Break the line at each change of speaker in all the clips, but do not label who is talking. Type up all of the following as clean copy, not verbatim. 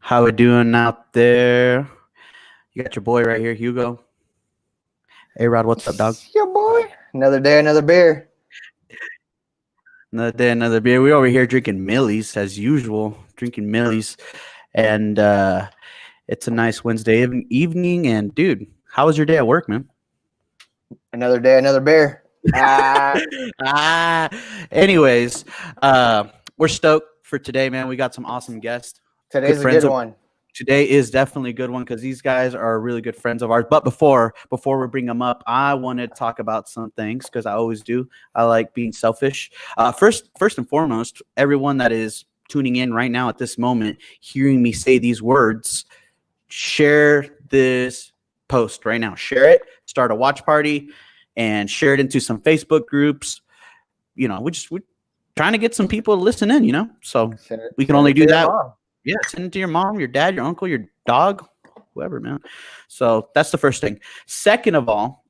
How we doing out there? You got your boy right here, Hugo. Hey, Rod, what's up, dog?
Your boy. Another day, another beer.
Another day, another beer. We over here drinking Millie's as usual, drinking Millie's, and it's a nice Wednesday evening. And dude, how was your day at work, man?
Another day, another beer.
Anyways, we're stoked for today, man. We got some awesome guests.
Today's a good one.
Today is definitely a good one because these guys are really good friends of ours. But before we bring them up, I want to talk about some things because I always do. I like being selfish. First and foremost, everyone that is tuning in right now at this moment, hearing me say these words, share this post right now. Share it. Start a watch party and share it into some Facebook groups. You know, we're trying to get some people to listen in. You know, so we can only do that. Yeah, send it to your mom, your dad, your uncle, your dog, whoever, man. So that's the first thing. Second of all,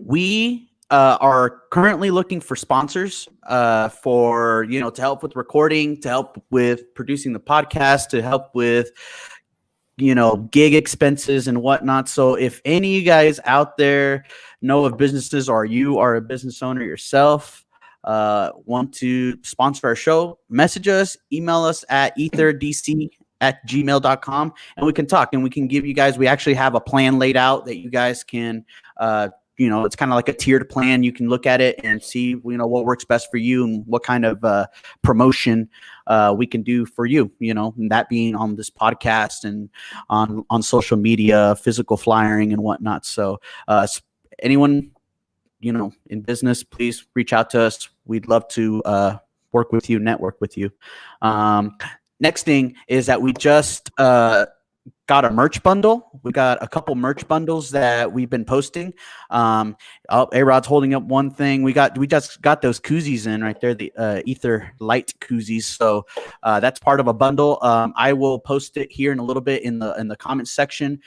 we are currently looking for sponsors for, to help with recording, to help with producing the podcast, to help with, gig expenses and whatnot. So if any of you guys out there know of businesses or you are a business owner yourself, want to sponsor our show, message us, email us at etherdc@gmail.com, and we can talk and we can give you guys, we actually have a plan laid out that you guys can, it's kind of like a tiered plan. You can look at it and see, what works best for you and what kind of promotion we can do for you, and that being on this podcast and on social media, physical flyering and whatnot. So anyone in business, please reach out to us. We'd love to work with you, network with you. Next thing is that we just got a merch bundle. We got a couple merch bundles that we've been posting. A-Rod's holding up one thing. We just got those koozies in right there, the Aether light koozies. So that's part of a bundle. I will post it here in a little bit in the comment section.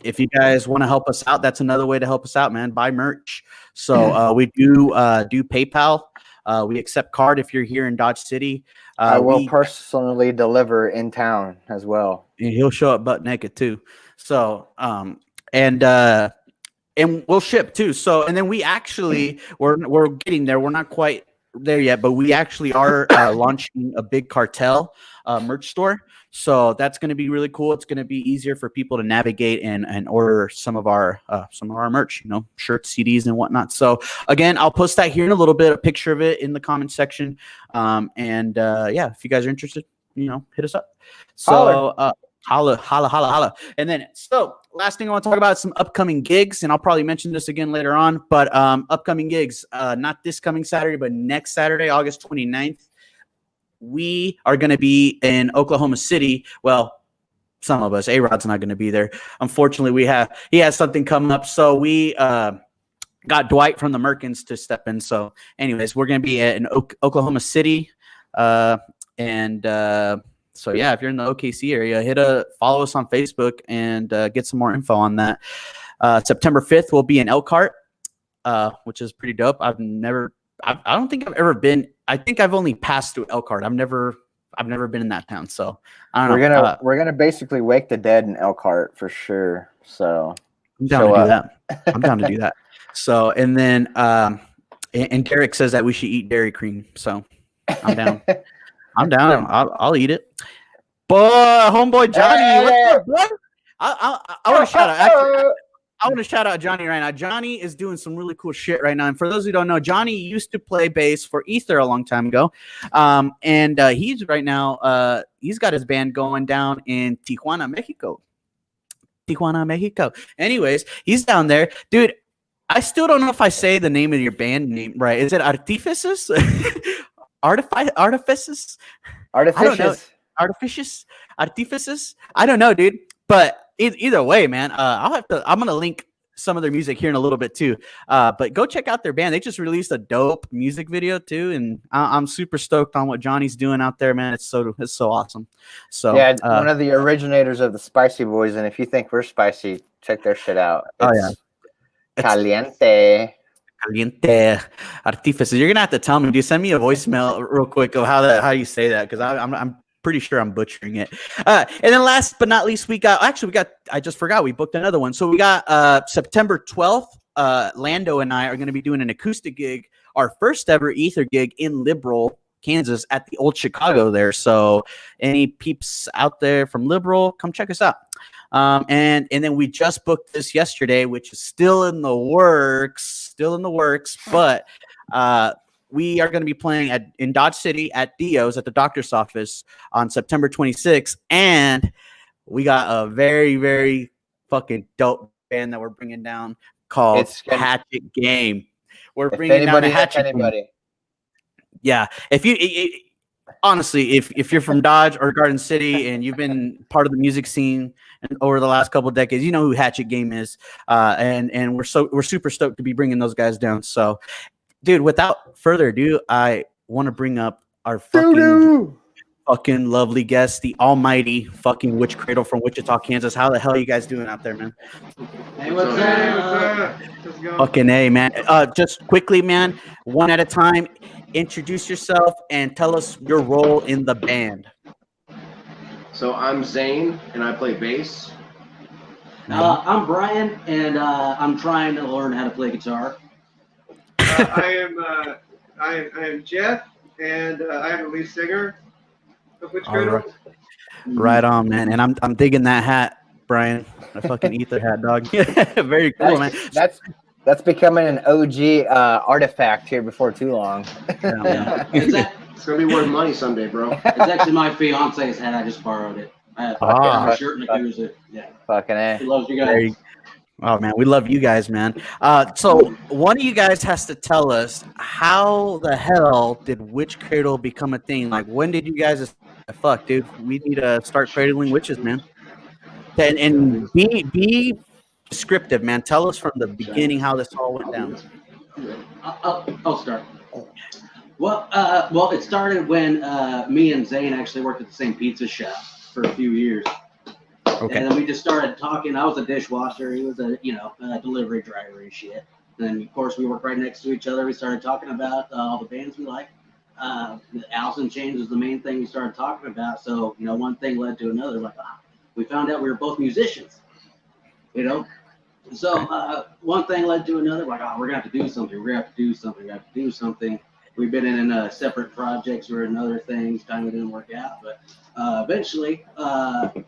If you guys want to help us out, that's another way to help us out, man. Buy merch. So we do PayPal. We accept card if you're here in Dodge City.
I will personally deliver in town as well.
And he'll show up butt naked too. So and we'll ship too. So and then we actually we're getting there. We're not quite there yet, but we actually are launching a big cartel merch store. So that's going to be really cool. It's going to be easier for people to navigate and order some of our merch, shirts, CDs, and whatnot. So again, I'll post that here in a little bit, a picture of it in the comment section. If you guys are interested, hit us up. So holla. And then, so last thing I want to talk about is some upcoming gigs, and I'll probably mention this again later on, but upcoming gigs, not this coming Saturday, but next Saturday, August 29th. We are going to be in Oklahoma City. Well, some of us. A-Rod's not going to be there. Unfortunately, he has something coming up. So we got Dwight from the Merkins to step in. So anyways, we're going to be in Oklahoma City. So yeah, if you're in the OKC area, follow us on Facebook and get some more info on that. September 5th, we'll be in Elkhart, which is pretty dope. I don't think I've ever been. I think I've only passed through Elkhart. I've never been in that town. So I don't know.
We're gonna basically wake the dead in Elkhart for sure. So
I'm down to do that. I'm down to do that. So and then and Derek says that we should eat dairy cream. So I'm down. I'm down. I'll eat it. Boy, homeboy Johnny, what's up, bro? I want to shout out. I want to shout out Johnny right now. Johnny is doing some really cool shit right now. And for those who don't know, Johnny used to play bass for Aether a long time ago. And he's right now, he's got his band going down in Tijuana, Mexico. Anyways, he's down there. Dude, I still don't know if I say the name of your band name right. Is it Artifices? Artifices? Artifices? I don't know, dude. But either way, man, I'm going to link some of their music here in a little bit too. But go check out their band. They just released a dope music video too. And I'm super stoked on what Johnny's doing out there, man. It's so awesome. So
yeah, one of the originators of the Spicy Boys. And if you think we're spicy, check their shit out. Caliente.
Artifices. You're going to have to tell me. Do you send me a voicemail real quick of how you say that? Because I'm pretty sure I'm butchering it. And then last but not least, I just forgot, we booked another one. So we got September 12th. Lando and I are going to be doing an acoustic gig, our first ever Aether gig in Liberal, Kansas, at the Old Chicago there. So any peeps out there from Liberal, come check us out. And then we just booked this yesterday, which is still in the works, but we are going to be playing in Dodge City at Dio's at the doctor's office on September 26th. And we got a very, very fucking dope band that we're bringing down called Hatchet Game. We're bringing down a Hatchet Game. Yeah. Honestly, if you're from Dodge or Garden City and you've been part of the music scene over the last couple of decades, you know who Hatchet Game is. And we're super stoked to be bringing those guys down. So, dude, without further ado, I want to bring up our fucking lovely guest, the almighty fucking Witch Cradle from Wichita, Kansas. How the hell are you guys doing out there, man?
Hey, what's up?
Fucking A, man. Just quickly, man, one at a time, introduce yourself and tell us your role in the band.
So I'm Zane, and I play bass.
I'm Brian, and I'm trying to learn how to play guitar.
I am Jeff, and I am the lead singer of Witch Cradle.
Right on, man. And I'm digging that hat, Brian. A fucking Aether hat, dog. Very cool, man.
That's becoming an OG artifact here before too long.
Yeah.
It's gonna be worth money someday, bro.
It's actually my fiance's hat. I just borrowed it. I have a shirt and I use it. Yeah.
Fucking A.
He loves you guys.
Oh man, we love you guys, man. So one of you guys has to tell us, how the hell did Witch Cradle become a thing? Like, when did you guys fuck, dude? We need to start cradling witches, man. And be descriptive, man. Tell us from the beginning how this all went down.
I'll start. Well, it started when me and Zane actually worked at the same pizza shop for a few years. Okay. And then we just started talking. I was a dishwasher. He was a delivery driver and shit. And then, of course, we worked right next to each other. We started talking about all the bands we like. The Allison Chains was the main thing we started talking about. So, one thing led to another. Like, we found out we were both musicians, So one thing led to another. Like, we're going to have to do something. We've been in separate projects or in other things. Kind of didn't work out. But eventually,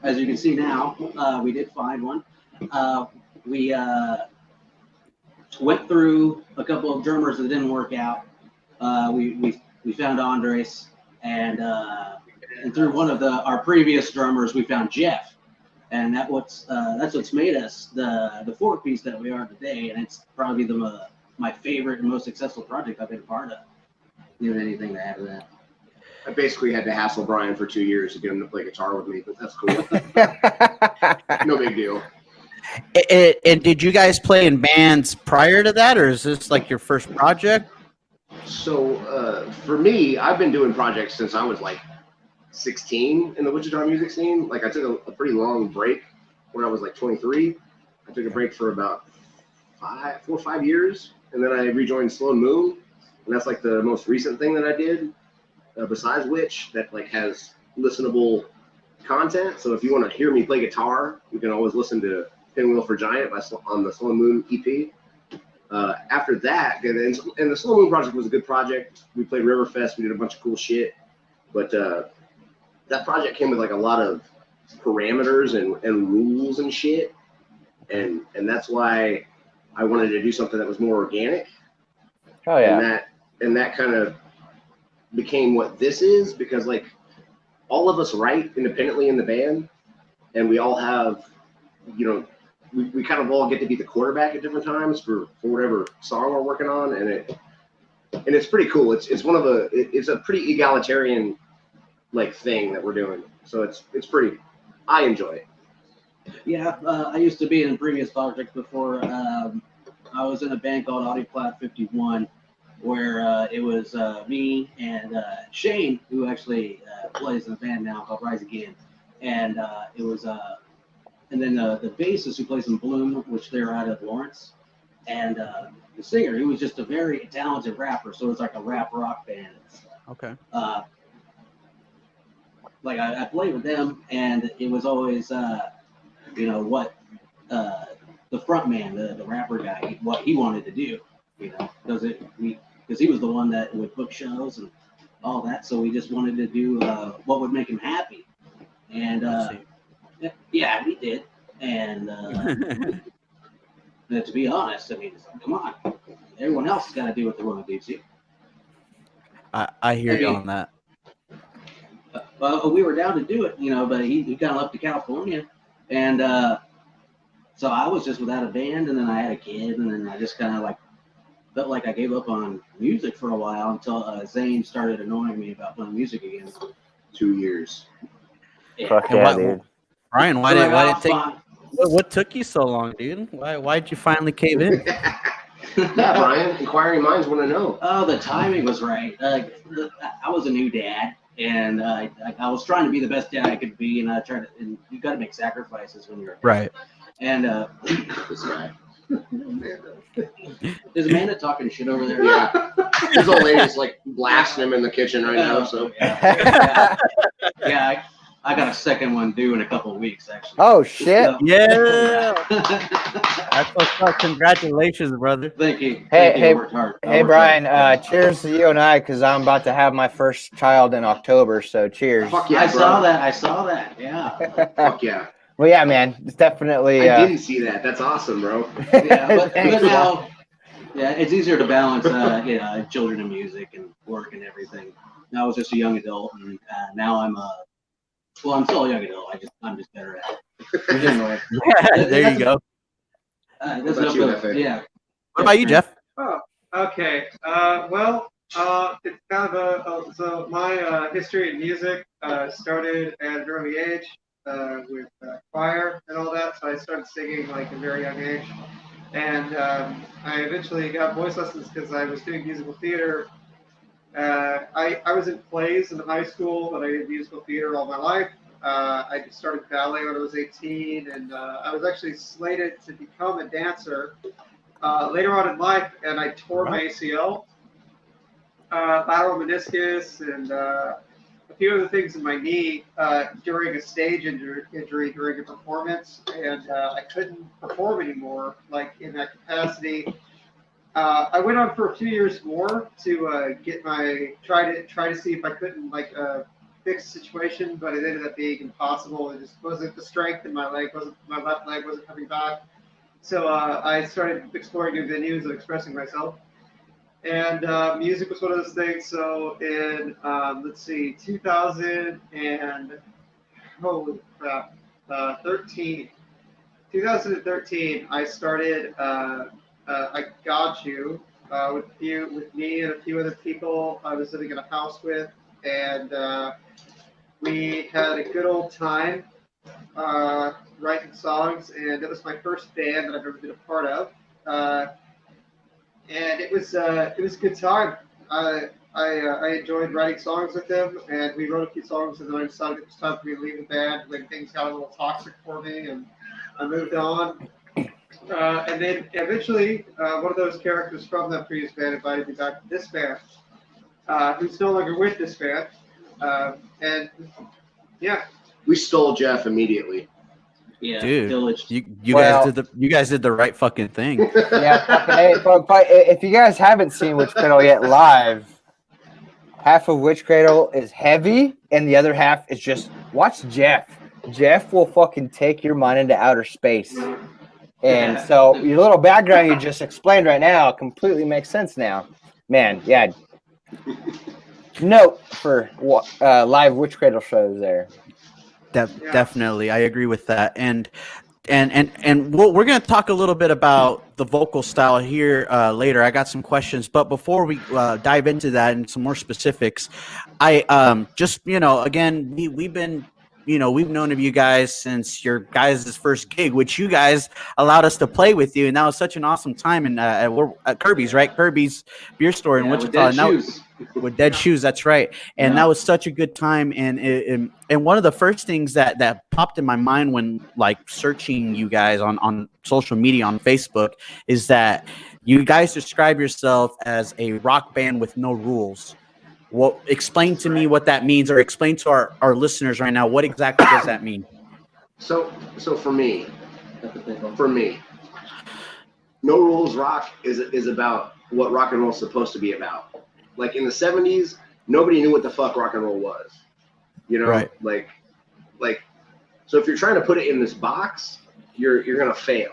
as you can see now, we did find one. We went through a couple of drummers that didn't work out. We found Andres, and through one of our previous drummers, we found Jeff, and that's what's made us the four-piece that we are today, and it's probably my favorite and most successful project I've been a part of. You have anything to add to that?
I basically had to hassle Brian for 2 years to get him to play guitar with me, but that's cool. No big deal.
And did you guys play in bands prior to that, or is this like your first project?
So for me, I've been doing projects since I was like 16 in the Wichita music scene. Like, I took a pretty long break when I was like 23. I took a break for about 4 or 5 years, and then I rejoined Slow Moon, and that's like the most recent thing that I did besides Witch that like has listenable content. So if you want to hear me play guitar, you can always listen to Pinwheel for Giant on the Slow Moon EP. After that, and the Slow Moon project was a good project. We played Riverfest. We did a bunch of cool shit. But that project came with like a lot of parameters and rules and shit. And that's why I wanted to do something that was more organic.
Oh yeah.
And that kind of became what this is, because like all of us write independently in the band, and we all have, we kind of all get to be the quarterback at different times for whatever song we're working on, and it's pretty cool. It's a pretty egalitarian like thing that we're doing. So it's pretty. I enjoy it.
Yeah, I used to be in previous projects before. I was in a band called Audioplat 51, where it was me and Shane, who actually plays in a band now called Rise Again, and it was and then the bassist who plays in Bloom, which they're out of Lawrence, and the singer, who was just a very talented rapper, so it was like a rap rock band.
Okay.
like I played with them, and it was always what the front man, the rapper guy, what he wanted to do, because he was the one that would book shows and all that. So we just wanted to do what would make him happy, and yeah, we did. And to be honest, I mean, come on, everyone else has got to do what they want to do too.
I hear you on that.
Well, we were down to do it, but he kind of left to California, and so I was just without a band, and then I had a kid, and then I just kind of like felt like I gave up on music for a while until Zane started annoying me about playing music again.
2 years.
Yeah. Fuck yeah, dude.
Ryan, why did it take? What took you so long, dude? Why did you finally cave in?
Yeah, Brian. Inquiring minds want to know.
Oh, the timing was right. I was a new dad, and I was trying to be the best dad I could be, and I tried to. And you got to make sacrifices when you're a dad.
Right.
And
This guy.
There's Amanda talking shit over there.
Yeah. His old lady's like blasting him in the kitchen right now. So
yeah, I got a second one due in a couple of weeks, actually.
Oh shit!
So,
Yeah. That's what's up. Congratulations, brother.
Thank you.
Hey,
worked hard.
Hey Brian, cheers to you and I, because I'm about to have my first child in October. So cheers.
fuck yeah,
I
bro.
saw that. Yeah.
Fuck yeah.
Well, yeah, man, it's definitely.
I didn't see that. That's awesome, bro.
Yeah, but
Thanks,
now, yeah, it's easier to balance, children and music and work and everything. Now I was just a young adult, and now I'm I'm still a young adult. I'm just better at it. Anyway,
There you go.
That's
What about you,
enough.
Efe?
Yeah.
What about you, Jeff?
Oh, okay. It's kind of so my history in music started at an early age with choir and all that. So I started singing like at a very young age, and I eventually got voice lessons because I was doing musical theater. I was in plays in high school, but I did musical theater all my life. I started ballet when I was 18, and I was actually slated to become a dancer later on in life, and I tore my ACL, lateral meniscus, and a few other things in my knee during a stage injury during a performance, and I couldn't perform anymore, like in that capacity. I went on for a few years more to try to see if I couldn't fix the situation, but it ended up being impossible. It just wasn't the strength in my left leg wasn't coming back. So I started exploring new venues of expressing myself, and music was one of those things. So in 2000 and holy crap, 2013, I started. I Got You with me and a few other people I was living in a house with, and we had a good old time writing songs, and it was my first band that I've ever been a part of, and it was a good time. I enjoyed writing songs with them, and we wrote a few songs, and then I decided it was time for me to leave the band when things got a little toxic for me, and I moved on. And then eventually, one of those characters from that previous band invited me back to this band, who's no longer with this band. And yeah,
We stole Jeff immediately.
Yeah.
Dude,
Village.
you guys did the right fucking thing.
Yeah, hey, but if you guys haven't seen Witch Cradle yet live, half of Witch Cradle is heavy, and the other half is just watch Jeff. Jeff will fucking take your mind into outer space. And so your little background you just explained right now completely makes sense now. Man, yeah. Note for live Witch Cradle shows there.
Definitely, I agree with that. And we're going to talk a little bit about the vocal style here later. I got some questions, but before we dive into that and some more specifics, I just again we've been. We've known of you guys since your guys' first gig, which you guys allowed us to play with you, and that was such an awesome time. And we're at Kirby's, right? Kirby's Beer Store in Wichita. With Dead Shoes, that's right. And that was such a good time. And one of the first things that popped in my mind when searching you guys on social media on Facebook is that you guys describe yourself as a rock band with no rules. What explain to me what that means, or explain to our listeners right now what exactly does that mean?
So for me, No Rules Rock is about what rock and roll is supposed to be about. Like in the 70s, nobody knew what the fuck rock and roll was. You know,
Right.
like so if you're trying to put it in this box, you're gonna fail.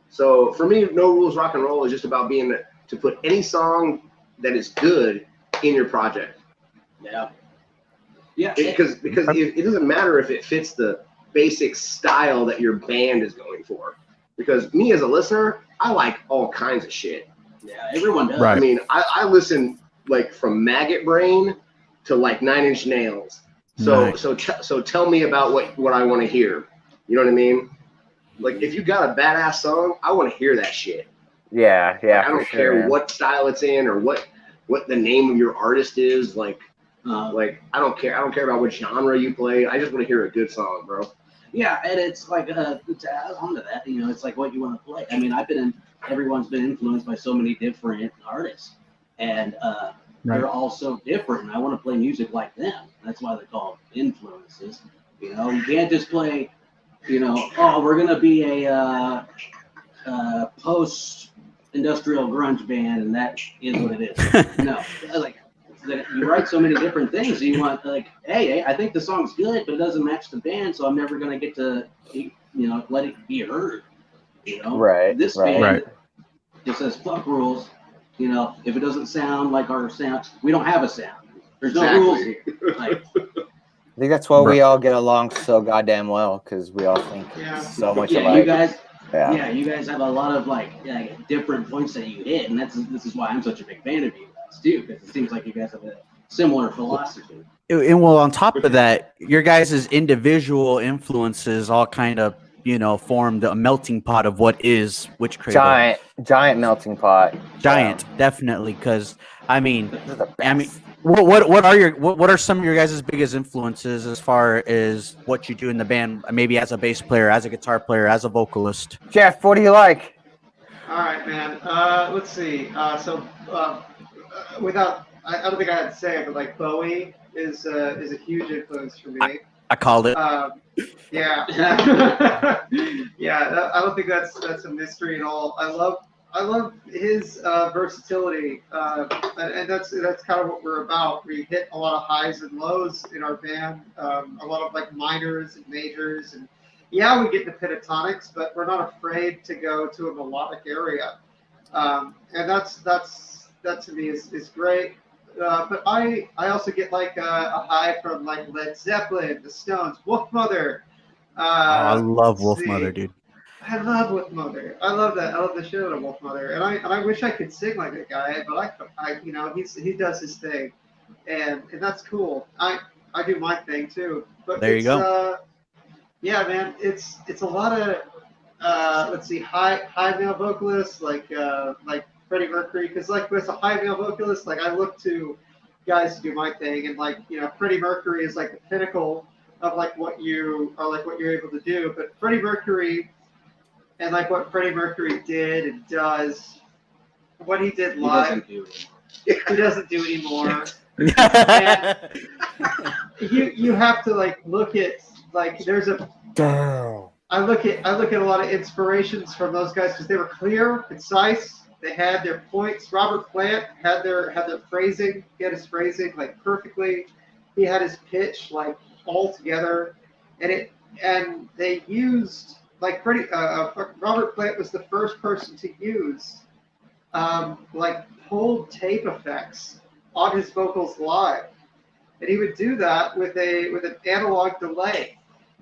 So for me, No Rules Rock and Roll is just about being to put any song that is good in your project.
Yeah. Yeah.
Because it doesn't matter if it fits the basic style that your band is going for. Because me as a listener, I like all kinds of shit.
Yeah, everyone does.
Right.
I mean, I listen like from Maggot Brain to like Nine Inch Nails. So
Nice.
so tell me about what I want to hear. You know what I mean? Like if you got a badass song, I want to hear that shit.
Yeah,
Like, I don't
for
care
sure, man.
what style it's in or what the name of your artist is. Like
Uh,
I don't care. I don't care about what genre you play. I just want to hear a good song, bro.
Yeah, and it's like to add on to that, you know, it's like what you want to play. I mean, everyone's been influenced by so many different artists, and
Right.
they're all so different. And I want to play music like them. That's why they're called influences. You know, you can't just play, you know, oh, we're gonna be a post-industrial grunge band, and that is what it is. No, like. You write so many different things. You want like, hey, I think the song's good, but it doesn't match the band, so I'm never gonna get to, you know, let it be heard. You know,
Right,
This
right.
band
Right.
just says fuck rules. You know, if it doesn't sound like our sound, we don't have a sound. There's no rules here. Like,
I think that's why we all get along so goddamn well, because we all think
Yeah.
so much
yeah,
alike.
you guys.
Yeah.
Yeah, you guys have a lot of like different points that you hit, and this is why I'm such a big fan of you guys too, because it seems like you guys have a similar philosophy.
And well, on top of that, your guys' individual influences all kind of, you know, formed a melting pot of what is Witch Cradle.
Giant melting pot.
Giant, definitely. Because I mean,
This is the best.
I mean, what are some of your guys' biggest influences as far as what you do in the band? Maybe as a bass player, as a guitar player, as a vocalist.
Jeff, what do you like?
All right, man. Let's see. I don't think I had to say it, but like Bowie is a huge influence for me.
I called it.
Yeah, yeah. I don't think that's a mystery at all. I love his versatility, and that's kind of what we're about. We hit a lot of highs and lows in our band, a lot of like minors and majors, and yeah, we get into pentatonics, but we're not afraid to go to a melodic area, and that to me is great. But I also get like a high from like Led Zeppelin, the Stones, Wolfmother.
I love
let's see.
Wolfmother, dude.
I love Wolfmother. I love that. I love the shit out of Wolfmother, and I wish I could sing like that guy, but I you know, he does his thing, and that's cool. I do my thing too. But
There you go.
Yeah, man, it's a lot of let's see, high male vocalists like Freddie Mercury, because like with a high male vocalist, like I look to guys to do my thing, and like, you know, Freddie Mercury is like the pinnacle of like what you're able to do. But Freddie Mercury and like what Freddie Mercury did and does, what he did live, he doesn't do anymore. And you have to like look at like there's a I look at a lot of inspirations from those guys because they were clear, concise. They had their points. Robert Plant had their phrasing. He had his phrasing like perfectly. He had his pitch like all together, and they used like Robert Plant was the first person to use like pulled tape effects on his vocals live, and he would do that with an analog delay.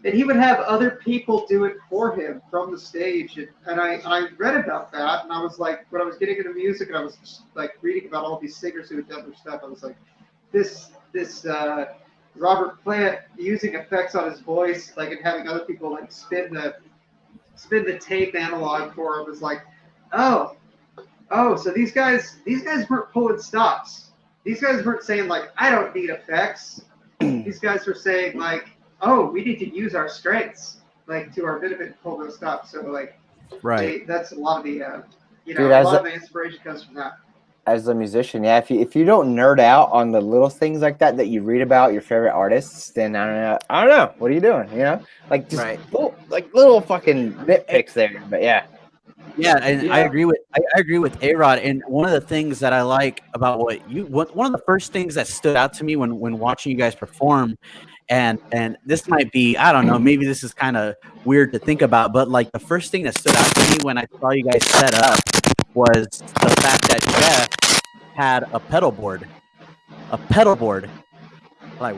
And he would have other people do it for him from the stage. And I read about that, and I was like, when I was getting into music, and I was just like reading about all these singers who had done their stuff, I was like, this Robert Plant using effects on his voice, like, and having other people like spin the tape analog for him was like, oh, so these guys weren't pulling stops. These guys weren't saying like, I don't need effects. These guys were saying like, oh, we need to use our strengths, like, to our benefit and pull those stops. So, like,
Right.
that's a lot of the,
Dude,
a lot of the inspiration comes from that.
as a musician, yeah, if you don't nerd out on the little things like that you read about your favorite artists, then I don't know. What are you doing? You know, like just
Right.
little fucking nitpicks there. But yeah,
Yeah, and
Yeah.
I agree with A-Rod. And one of the things that I like about one of the first things that stood out to me when watching you guys perform, and this might be, I don't know, maybe this is kind of weird to think about, but like the first thing that stood out to me when I saw you guys set up was the fact that Jeff had a pedal board. Like,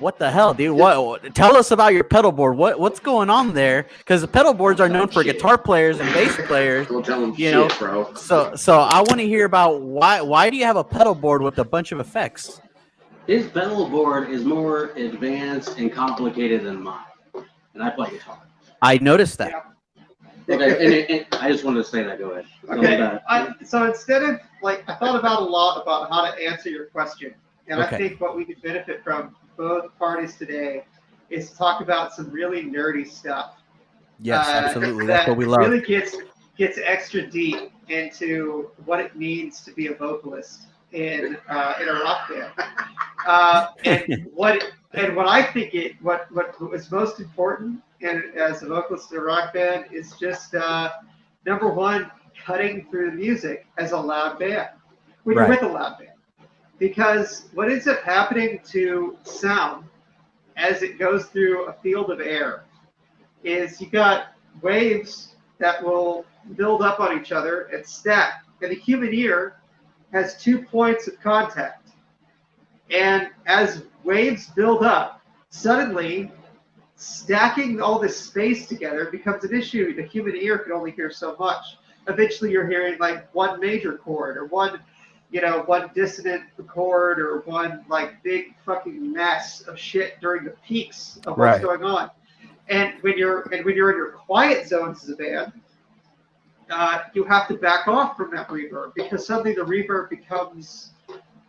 what the hell, dude? What? Tell us about your pedal board. What's going on there? Because the pedal boards are known for guitar players and bass players.
Don't tell them
You know,
shit, bro.
So I want to hear about why do you have a pedal board with a bunch of effects?
His pedal board is more advanced and complicated than mine, and I play guitar.
I noticed that.
Okay, and I just wanted to say that. Go ahead.
Okay. So instead of like, I thought about a lot about how to answer your question, and
Okay.
I think what we could benefit from both parties today is to talk about some really nerdy stuff.
Yes, absolutely. That's what we love.
Really gets extra deep into what it means to be a vocalist in a rock band, and what I think what was most important as a vocalist in a rock band is just number one, cutting through the music as a loud band when you're with a loud band, because what ends up happening to sound as it goes through a field of air is you got waves that will build up on each other and stack, and the human ear has 2 points of contact, and as waves build up, suddenly stacking all this space together becomes an issue. The human ear can only hear so much. Eventually you're hearing like one major chord or one dissonant chord or one like big fucking mess of shit during the peaks of what's going on. And when you're in your quiet zones as a band, you have to back off from that reverb, because suddenly the reverb becomes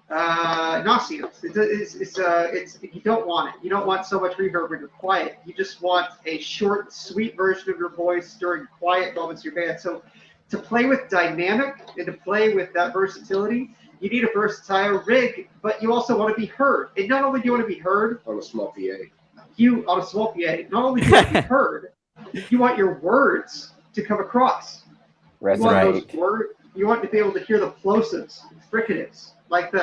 nauseous. It's you don't want it. You don't want so much reverb when you're quiet. You just want a short, sweet version of your voice during quiet moments of your band. So to play with dynamic and to play with that versatility, you need a versatile rig, but you also want to be heard. And not only do you want to be heard
On a small PA.
Not only do you want to be heard, you want your words to come across. You want those words. You want to be able to hear the plosives, fricatives, like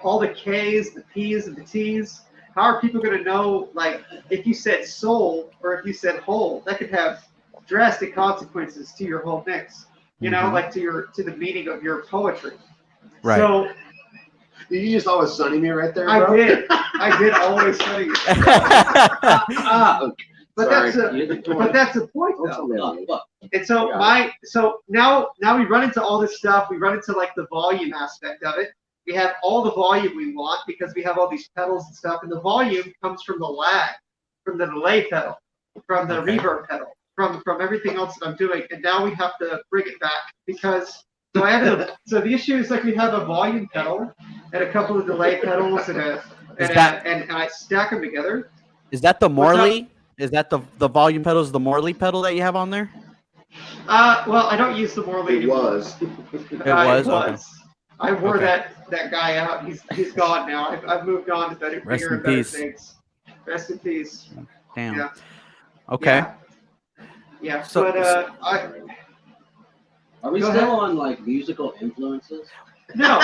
all the K's, the P's, and the T's. How are people going to know, like, if you said soul or if you said whole? That could have drastic consequences to your whole mix. You know, like to the meaning of your poetry.
Right.
So
Did you just always sunny me right there, bro?
I did always study it. But that's the point, though. And so now we run into all this stuff. We run into like the volume aspect of it. We have all the volume we want because we have all these pedals and stuff, and the volume comes from the lag, from the delay pedal, from the reverb pedal, from everything else that I'm doing. And now we have to bring it back because so the issue is like we have a volume pedal and a couple of delay pedals and I stack them together.
Is that the Morley? Is that the volume pedal? Is the Morley pedal that you have on there?
Well, I don't use the Morley anymore.
It was. Okay.
I wore that guy out. He's gone now. I've moved on to bigger and better things. Rest in peace.
Damn.
Yeah.
Okay.
Yeah.
So,
but
are we still on like musical influences?
No,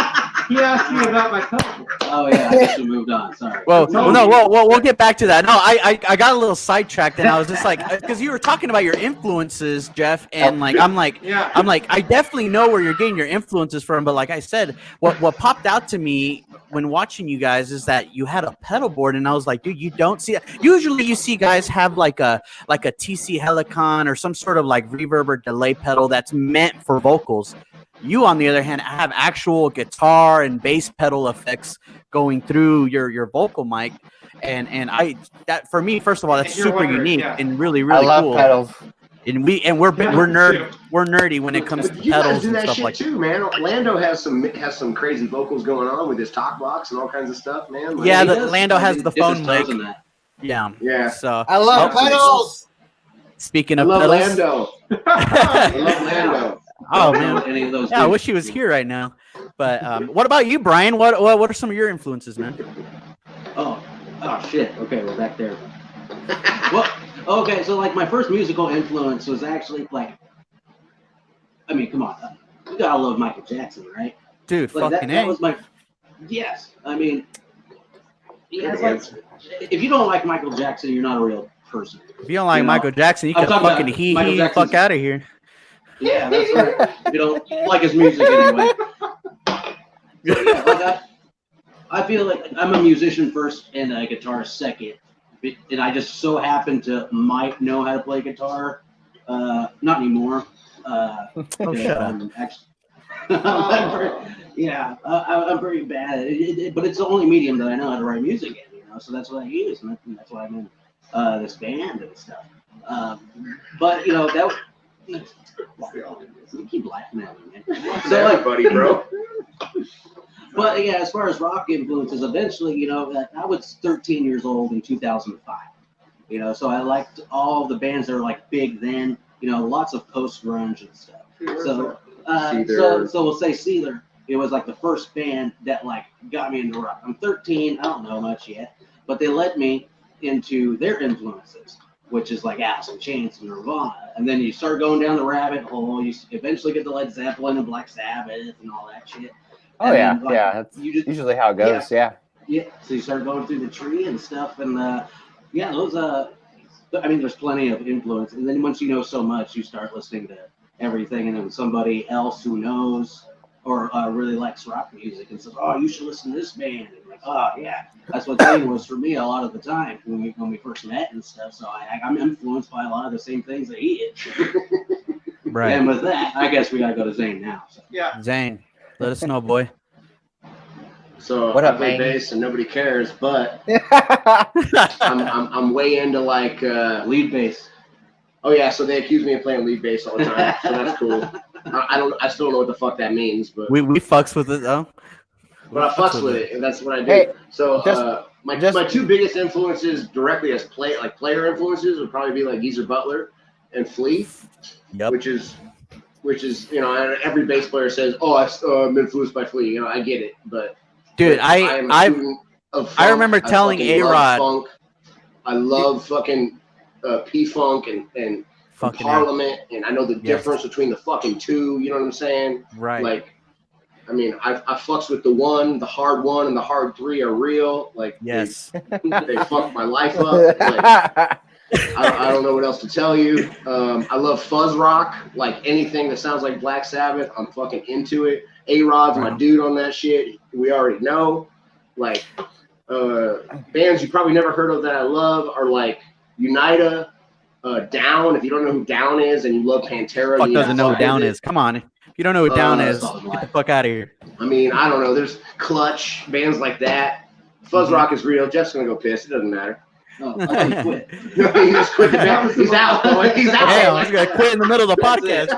he asked me about my pedal board.
Oh yeah, I guess we moved on. Sorry.
We'll get back to that. No, I got a little sidetracked, and I was just like, because you were talking about your influences, Jeff, and I'm like, I definitely know where you're getting your influences from, but like I said, what popped out to me when watching you guys is that you had a pedal board, and I was like, dude, you don't see that. Usually, you see guys have like a TC Helicon or some sort of like reverb or delay pedal that's meant for vocals. You, on the other hand, have actual guitar and bass pedal effects going through your vocal mic, and that for me, first of all, that's super unique and really cool. I love
pedals.
And we're nerdy when it comes to pedals and stuff like that
too, man. Lando has some crazy vocals going on with his talk box and all kinds of stuff, man.
Yeah, Lando has the phone mic. Yeah. So
I love pedals.
Speaking of
pedals,
Lando.
I love Lando.
Oh
Don't know
man,
any of those.
yeah, I
dudes.
wish he was here right now. But what about you, Brian? What are some of your influences, man?
Oh shit. Okay, we're back there. Well, okay, so like my first musical influence was actually like, I mean, come on, you gotta love Michael Jackson, right?
Dude,
Like
fucking
that
A.
was my, yes. I mean, yeah, it's like, if you don't like Michael Jackson, you're not a real person.
If you don't like
You know,
Michael Jackson, you
I'm
can
talking
fucking
about Michael
he
Jackson's-
fuck out of here.
Yeah, that's right. If you don't like his music anyway. So yeah, like I feel like I'm a musician first and a guitarist second, and I just so happen to might know how to play guitar. Not anymore.
Shut up.
I'm actually, I'm pretty bad at it, but it's the only medium that I know how to write music in, you know. So that's what I use, and that's why I'm in this band and stuff. But you know that. You keep laughing at me, man.
So like, buddy, bro.
But yeah, as far as rock influences, eventually, you know, I was 13 years old in 2005. You know, so I liked all the bands that were like big then. You know, lots of post grunge and stuff. So we'll say Seether. It was like the first band that like got me into rock. I'm 13. I don't know much yet, but they led me into their influences, which is like Alice in Chains and Nirvana. And then you start going down the rabbit hole. You eventually get to Led Zeppelin and Black Sabbath and all that shit.
Oh,
And
yeah.
then, like,
Yeah. That's usually how it goes. Yeah.
Yeah. So you start going through the tree and stuff. And yeah, those, I mean, there's plenty of influence. And then once you know so much, you start listening to everything. And then somebody else who knows or really likes rock music and says, oh, you should listen to this band. And like, oh, yeah. That's what Zane was for me a lot of the time when we first met and stuff. So I'm influenced by a lot of the same things that he is.
Right.
And with that, I guess we got to go to Zane now. So.
Yeah.
Zane, let us know, boy.
So
What
I
up,
play
man?
bass and nobody cares, but I'm way into like
Lead bass.
oh yeah, so they accuse me of playing lead bass all the time, so that's cool. I still don't know what the fuck that means, but
we fucks with it though.
but I fucks with it, and that's what I do.
Hey,
So my two biggest influences directly as player influences would probably be like Geezer Butler and Flea,
Yep.
which is you know every bass player says, oh I'm influenced by Flea. You know I get it, but
Dude,
I am a student of funk.
I remember telling
fucking love
A-Rod.
funk. I love fucking P-Funk and
fucking
Parliament, and I know the
Yes.
difference between the fucking two. You know what I'm saying?
right.
Like, I mean, I fucks with the hard one, and the hard three are real. Like,
Yes.
they fucked my life up. Like, I don't know what else to tell you. I love fuzz rock. Like anything that sounds like Black Sabbath, I'm fucking into it. A-Rod's my dude on that shit. We already know. Like bands you probably never heard of that I love are like Unida, Down. If you don't know who Down is and you love Pantera,
Fuck
you
doesn't know who
fucking
Down
it.
is. Come on. If you don't know who Down is,
Solid
get the fuck out of here.
I mean, I don't know. There's Clutch, bands like that. Fuzz rock is real. Jeff's gonna go piss. It doesn't matter.
Oh, I thought you quit.
He just quit the band. He's out. He's out.
Damn, I was gonna quit in the middle of the podcast.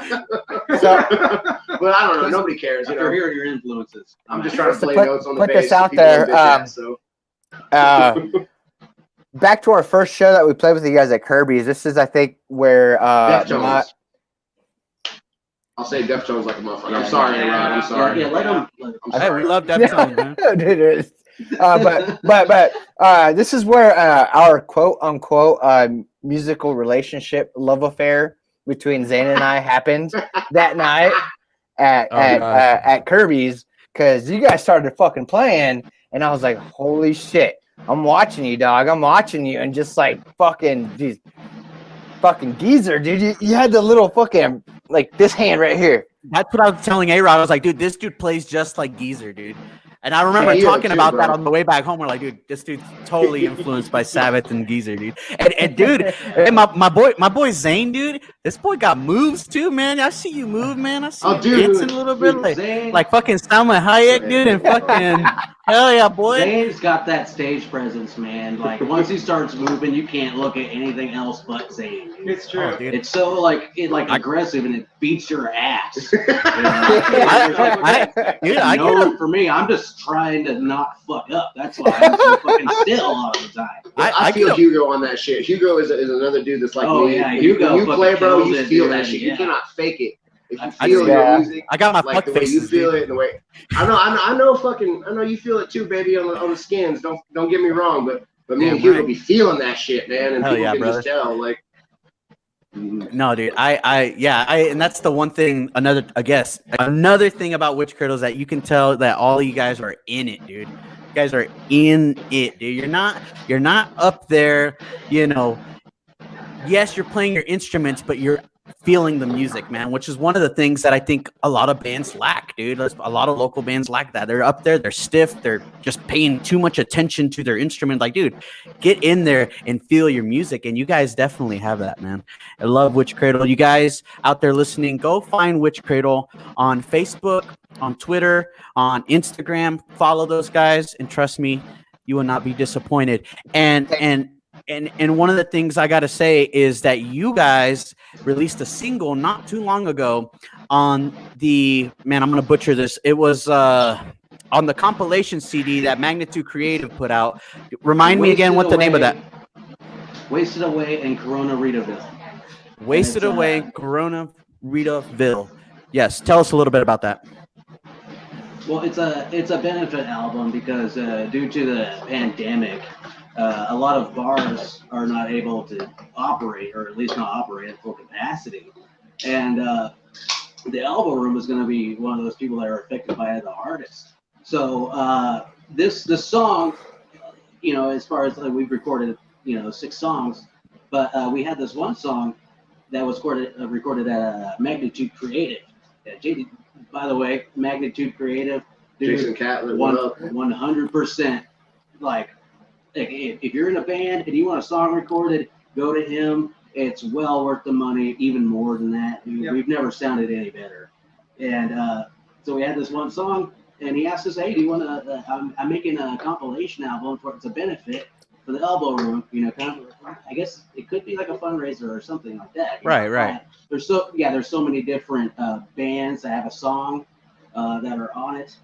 But I don't know. Nobody cares. You
After
know,
hearing your influences.
I'm just trying to play
Put-
notes on the
put
bass.
this
so
out
people
there,
don't bitch ass, so.
Back to our first show that we played with you guys at Kirby's. This is, I think, where
Deftones. I'll say Deftones like a motherfucker. I'm sorry, Rod. I'm sorry.
Yeah, let him.
I'm
Hey,
sorry.
we love Deftones, man.
It is. But this is where our quote unquote musical relationship love affair between Zane and I happened that night at Kirby's, because you guys started fucking playing and I was like, holy shit, I'm watching you, dog. I'm watching you, and just like fucking geez, fucking geezer, dude. You had the little fucking like this hand right here.
That's what I was telling A-Rod. I was like, dude, this dude plays just like Geezer, dude. And I remember
Yeah,
talking
too,
about
bro.
that on the way back home. We're like, dude, this dude's totally influenced by Sabbath and Geezer, dude. And dude, and my boy Zane, dude, this boy got moves too, man. I see you move, man. I see
Oh,
you
dude.
dancing a little bit,
Zane,
like fucking Salma Hayek, dude, and fucking hell yeah, boy.
Zane's got that stage presence, man. Like once he starts moving, you can't look at anything else but Zane. dude.
It's true.
Oh, dude.
It's so like aggressive, and it beats your ass. You know?
Dude, I get
no,
him.
for me, I'm just trying to not fuck up. That's why I'm so fucking still a lot of the time.
I feel
get him.
Hugo on that shit. Hugo is another dude that's like
Oh,
me.
yeah,
When
Hugo
you play,
fucking
bro,
kills
you
it,
feel
dude.
that shit. You
Yeah.
cannot fake it. if you feel your music,
I got my
like
fuck
the way you
faces,
feel
dude.
it, and the way I know you feel it too, baby, on the skins. Don't get me wrong, but me
Damn
and Hugo
right.
be feeling that shit, man, and
Hell
people
yeah,
can
brother.
just tell, like.
No, dude. And that's the one thing. Another thing about Witch Cradle is that you can tell that all you guys are in it, dude. You guys are in it, dude. You're not up there, you know. Yes, you're playing your instruments, but you're feeling the music, man, which is one of the things that I think a lot of bands lack, dude. A lot of local bands lack that. They're up there, they're stiff, they're just paying too much attention to their instrument. Like, dude, get in there and feel your music. And you guys definitely have that, man. I love Witch Cradle. You guys out there listening, go find Witch Cradle on Facebook, on Twitter, on Instagram. Follow those guys, and trust me, you will not be disappointed. And one of the things I got to say is that you guys released a single not too long ago on the, man, I'm going to butcher this. It was on the compilation CD that Magnitude Creative put out. Remind me again what the name of that.
Wasted Away in Corona Ritaville.
Wasted Away, Corona Ritaville. Yes, tell us a little bit about that.
Well, it's a benefit album because due to the pandemic, a lot of bars are not able to operate, or at least not operate at full capacity. And the Elbow Room is going to be one of those people that are affected by the hardest. So this song, you know, as far as we've recorded, 6 songs, but we had this one song that was recorded at Magnitude Creative. By the way, Magnitude Creative, dude,
Jason Catlett, what up?
100%. Like, if you're in a band and you want a song recorded, go to him. It's well worth the money, even more than that.
Yep.
We've never sounded any better. And so we had this one song, and he asked us, "Hey, do you want to? I'm making a compilation album it's a benefit for the Elbow Room. I guess it could be like a fundraiser or something like that."
Right.
There's so many different bands that have a song that are on it.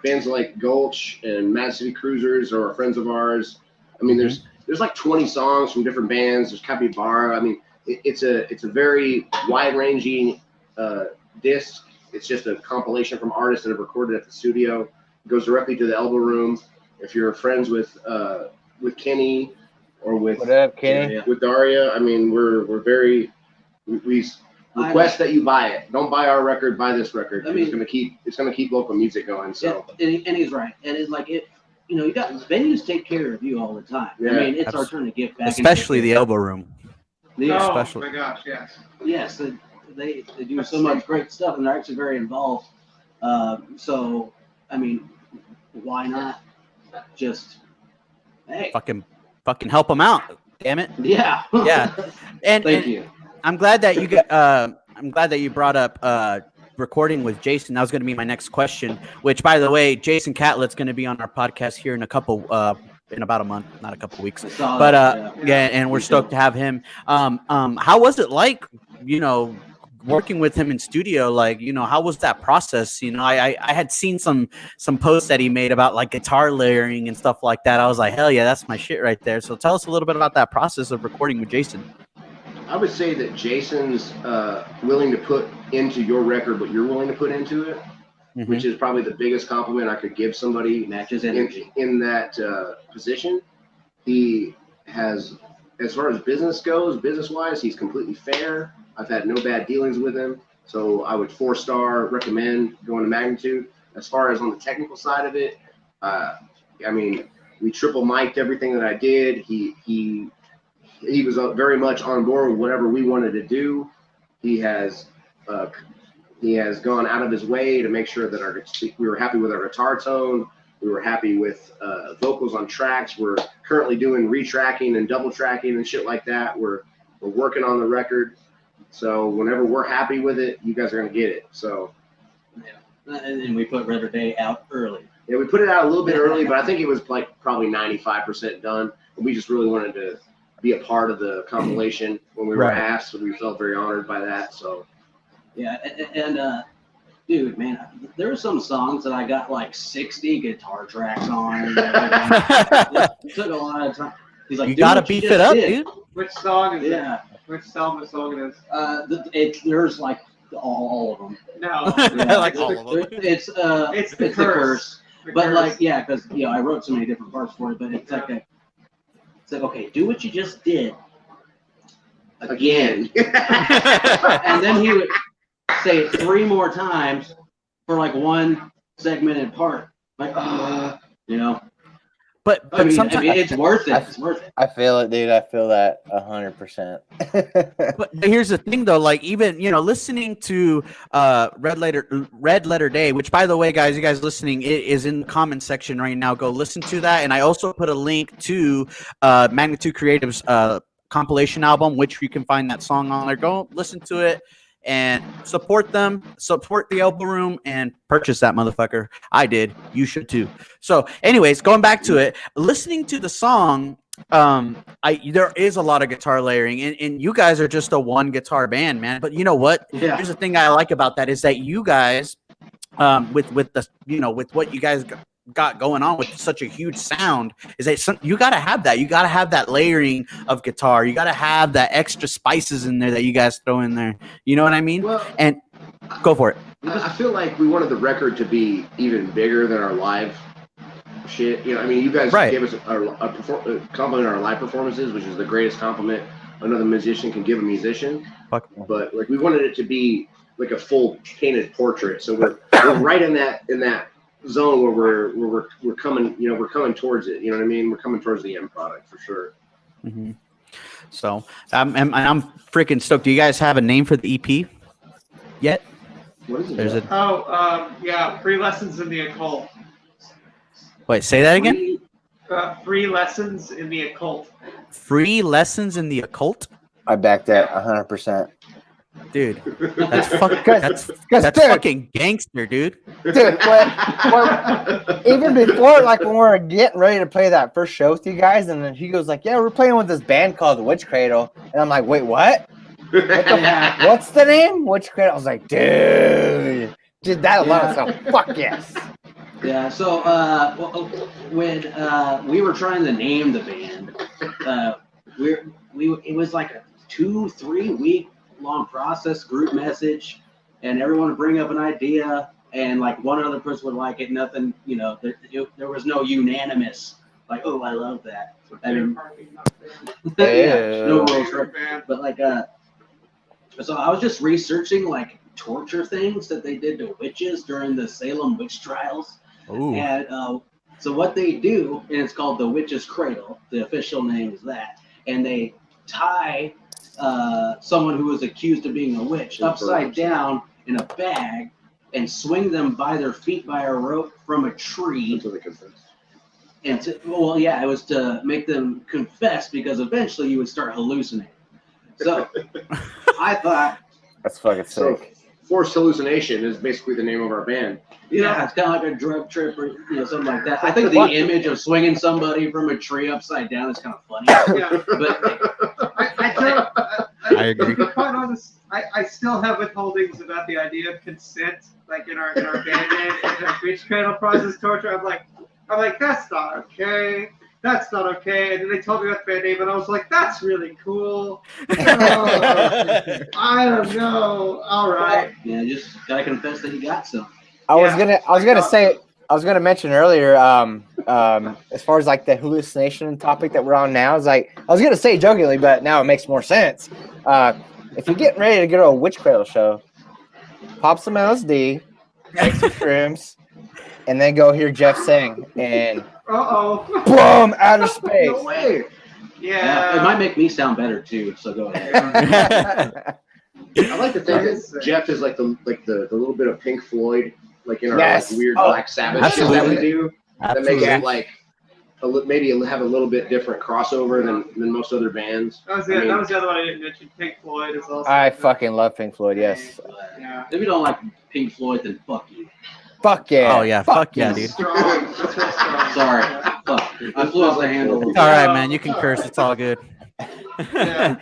Bands like Gulch and Mad City Cruisers are friends of ours. I mean, there's like 20 songs from different bands. There's Capybara. I mean, it's a very wide-ranging disc. It's just a compilation from artists that have recorded at the studio. It goes directly to the Elbow Room. If you're friends with Kenny or with
What up, Kenny?
with Daria, I mean, we request that you buy it. Don't buy our record. Buy this record.
I mean,
it's gonna keep local music going. So
and he's right. And it's like it. You got venues take care of you all the time.
Yeah,
I mean, it's our turn to give back.
Especially the Elbow Room.
Oh
Especially.
my gosh, yes.
Yes, they do so much great stuff, and they're actually very involved. So, I mean, why not just, hey,
Fucking help them out. Damn it.
yeah,
Yeah. And
Thank you.
I'm glad that you brought up recording with Jason. That was going to be my next question, which, by the way, Jason Catlett's going to be on our podcast here in about a month, not a couple weeks. But and we're stoked to have him. How was it like, working with him in studio? Like, how was that process? I had seen some posts that he made about like guitar layering and stuff like that. I was like, hell yeah, that's my shit right there. So tell us a little bit about that process of recording with Jason.
I would say that Jason's willing to put into your record what you're willing to put into it, which is probably the biggest compliment I could give somebody
Matches energy.
in that position. He has, as far as business-wise, he's completely fair. I've had no bad dealings with him. So I would 4-star recommend going to Magnitude. As far as on the technical side of it, I mean, we triple mic'd everything that I did. He was very much on board with whatever we wanted to do. He has gone out of his way to make sure that we were happy with our guitar tone. We were happy with vocals on tracks. We're currently doing retracking and double tracking and shit like that. We're working on the record. So whenever we're happy with it, you guys are gonna get it. So
Yeah, and we put River Day out early.
yeah, we put it out a little bit early, but I think it was like probably 95% done. And we just really wanted to be a part of the compilation when we were asked, and we felt very honored by that. So
Yeah, and dude, man, there were some songs that I got like 60 guitar tracks on. It took a lot of time. He's like,
You gotta beef it up, dude.
Which song is it?
Yeah.
Which song it is?
There's like all of them.
No,
Like all of them.
It's
it's the
it's the curse.
The
But
curse.
like, yeah, because I wrote so many different parts for it. But it's like okay, do what you just did again, and then he would say it 3 more times for like one segmented part. Like,
But
I mean,
sometimes
it's worth it. It's worth it.
I feel it, dude. I feel that 100%.
But here's the thing, though. Like, even listening to Red Letter Day, which, by the way, guys, you guys listening, it is in the comment section right now. Go listen to that, and I also put a link to Magnitude Creative's compilation album, which you can find that song on there. Go listen to it and support them, support the Elbow Room, and purchase that motherfucker. I did. You should too. So, anyways, going back to it, listening to the song. There is a lot of guitar layering, and you guys are just a one guitar band, man. But you know what?
Yeah.
Here's the thing I like about that is that you guys, with the with what you guys got going on with such a huge sound, is that you got to have that. You got to have that layering of guitar. You got to have that extra spices in there that you guys throw in there. You know what I mean?
Well,
and go for it.
I feel like we wanted the record to be even bigger than our live shit. I mean, you guys gave us a compliment on our live performances, which is the greatest compliment another musician can give a musician.
Fuck.
But like, we wanted it to be like a full painted portrait. So we're right in that zone where we're coming, we're coming towards it. You know what I mean? We're coming towards the end product for sure.
Mm-hmm. So I'm freaking stoked. Do you guys have a name for the EP yet?
What is it?
Free lessons in the occult.
Wait, say that again.
Free lessons in the occult.
Free lessons in the occult.
I back that 100%.
Dude, that's fucking
dude,
fucking gangster, dude.
Dude, even before, like when we were getting ready to play that first show with you guys, and then he goes like, "Yeah, we're playing with this band called the Witch Cradle," and I'm like, "Wait, what? What's the name? Witch Cradle?" I was like, "Dude, that alone." So fuck yes.
Yeah. So when we were trying to name the band, it was like a 2-3 week long process, group message, and everyone would bring up an idea, and like one other person would like it. Nothing, there was no unanimous like, "Oh, I love that." I mean, no rules, but like so I was just researching like torture things that they did to witches during the Salem witch trials.
Ooh.
And so what they do, and it's called the Witch's Cradle, the official name is that, and they tie someone who was accused of being a witch upside down in a bag and swing them by their feet by a rope from a tree.
Until they confess.
And it was to make them confess, because eventually you would start hallucinating. So I thought,
that's fucking sick.
Forced Hallucination is basically the name of our band.
Yeah, it's kind of like a drug trip or something like that. I think the image of swinging somebody from a tree upside down is kind of funny.
Yeah.
But
I agree.
To be quite honest, I still have withholdings about the idea of consent, like in our band name, in our Witch Cradle process torture. I'm like, that's not okay. That's not okay. And then they told me about the band name, and I was like, that's really cool. I don't know. All right.
yeah, just gotta confess that you got some.
I was gonna mention earlier, as far as like the hallucination topic that we're on now, is like, I was gonna say jokingly, but now it makes more sense. If you're getting ready to go to a Witch Cradle show, pop some LSD, take some shrooms, and then go hear Jeff sing, and boom, outer space.
No way.
Yeah.
It might make me sound better too. So go ahead.
I like to think that Jeff is like the little bit of Pink Floyd, like in our like, weird Black Sabbath shit that we do. That makes it like maybe have a little bit different crossover than most other bands.
That was the other one I didn't mention. Pink Floyd is also.
I fucking love Pink Floyd. Yes.
Yeah.
If you don't like Pink Floyd, then fuck you.
Fuck yeah.
Oh yeah. Fuck yeah, dude.
Strong. That's real strong.
Sorry. Fuck. I flew off the handle.
It's all right, man. You can curse. It's all good.
Yeah.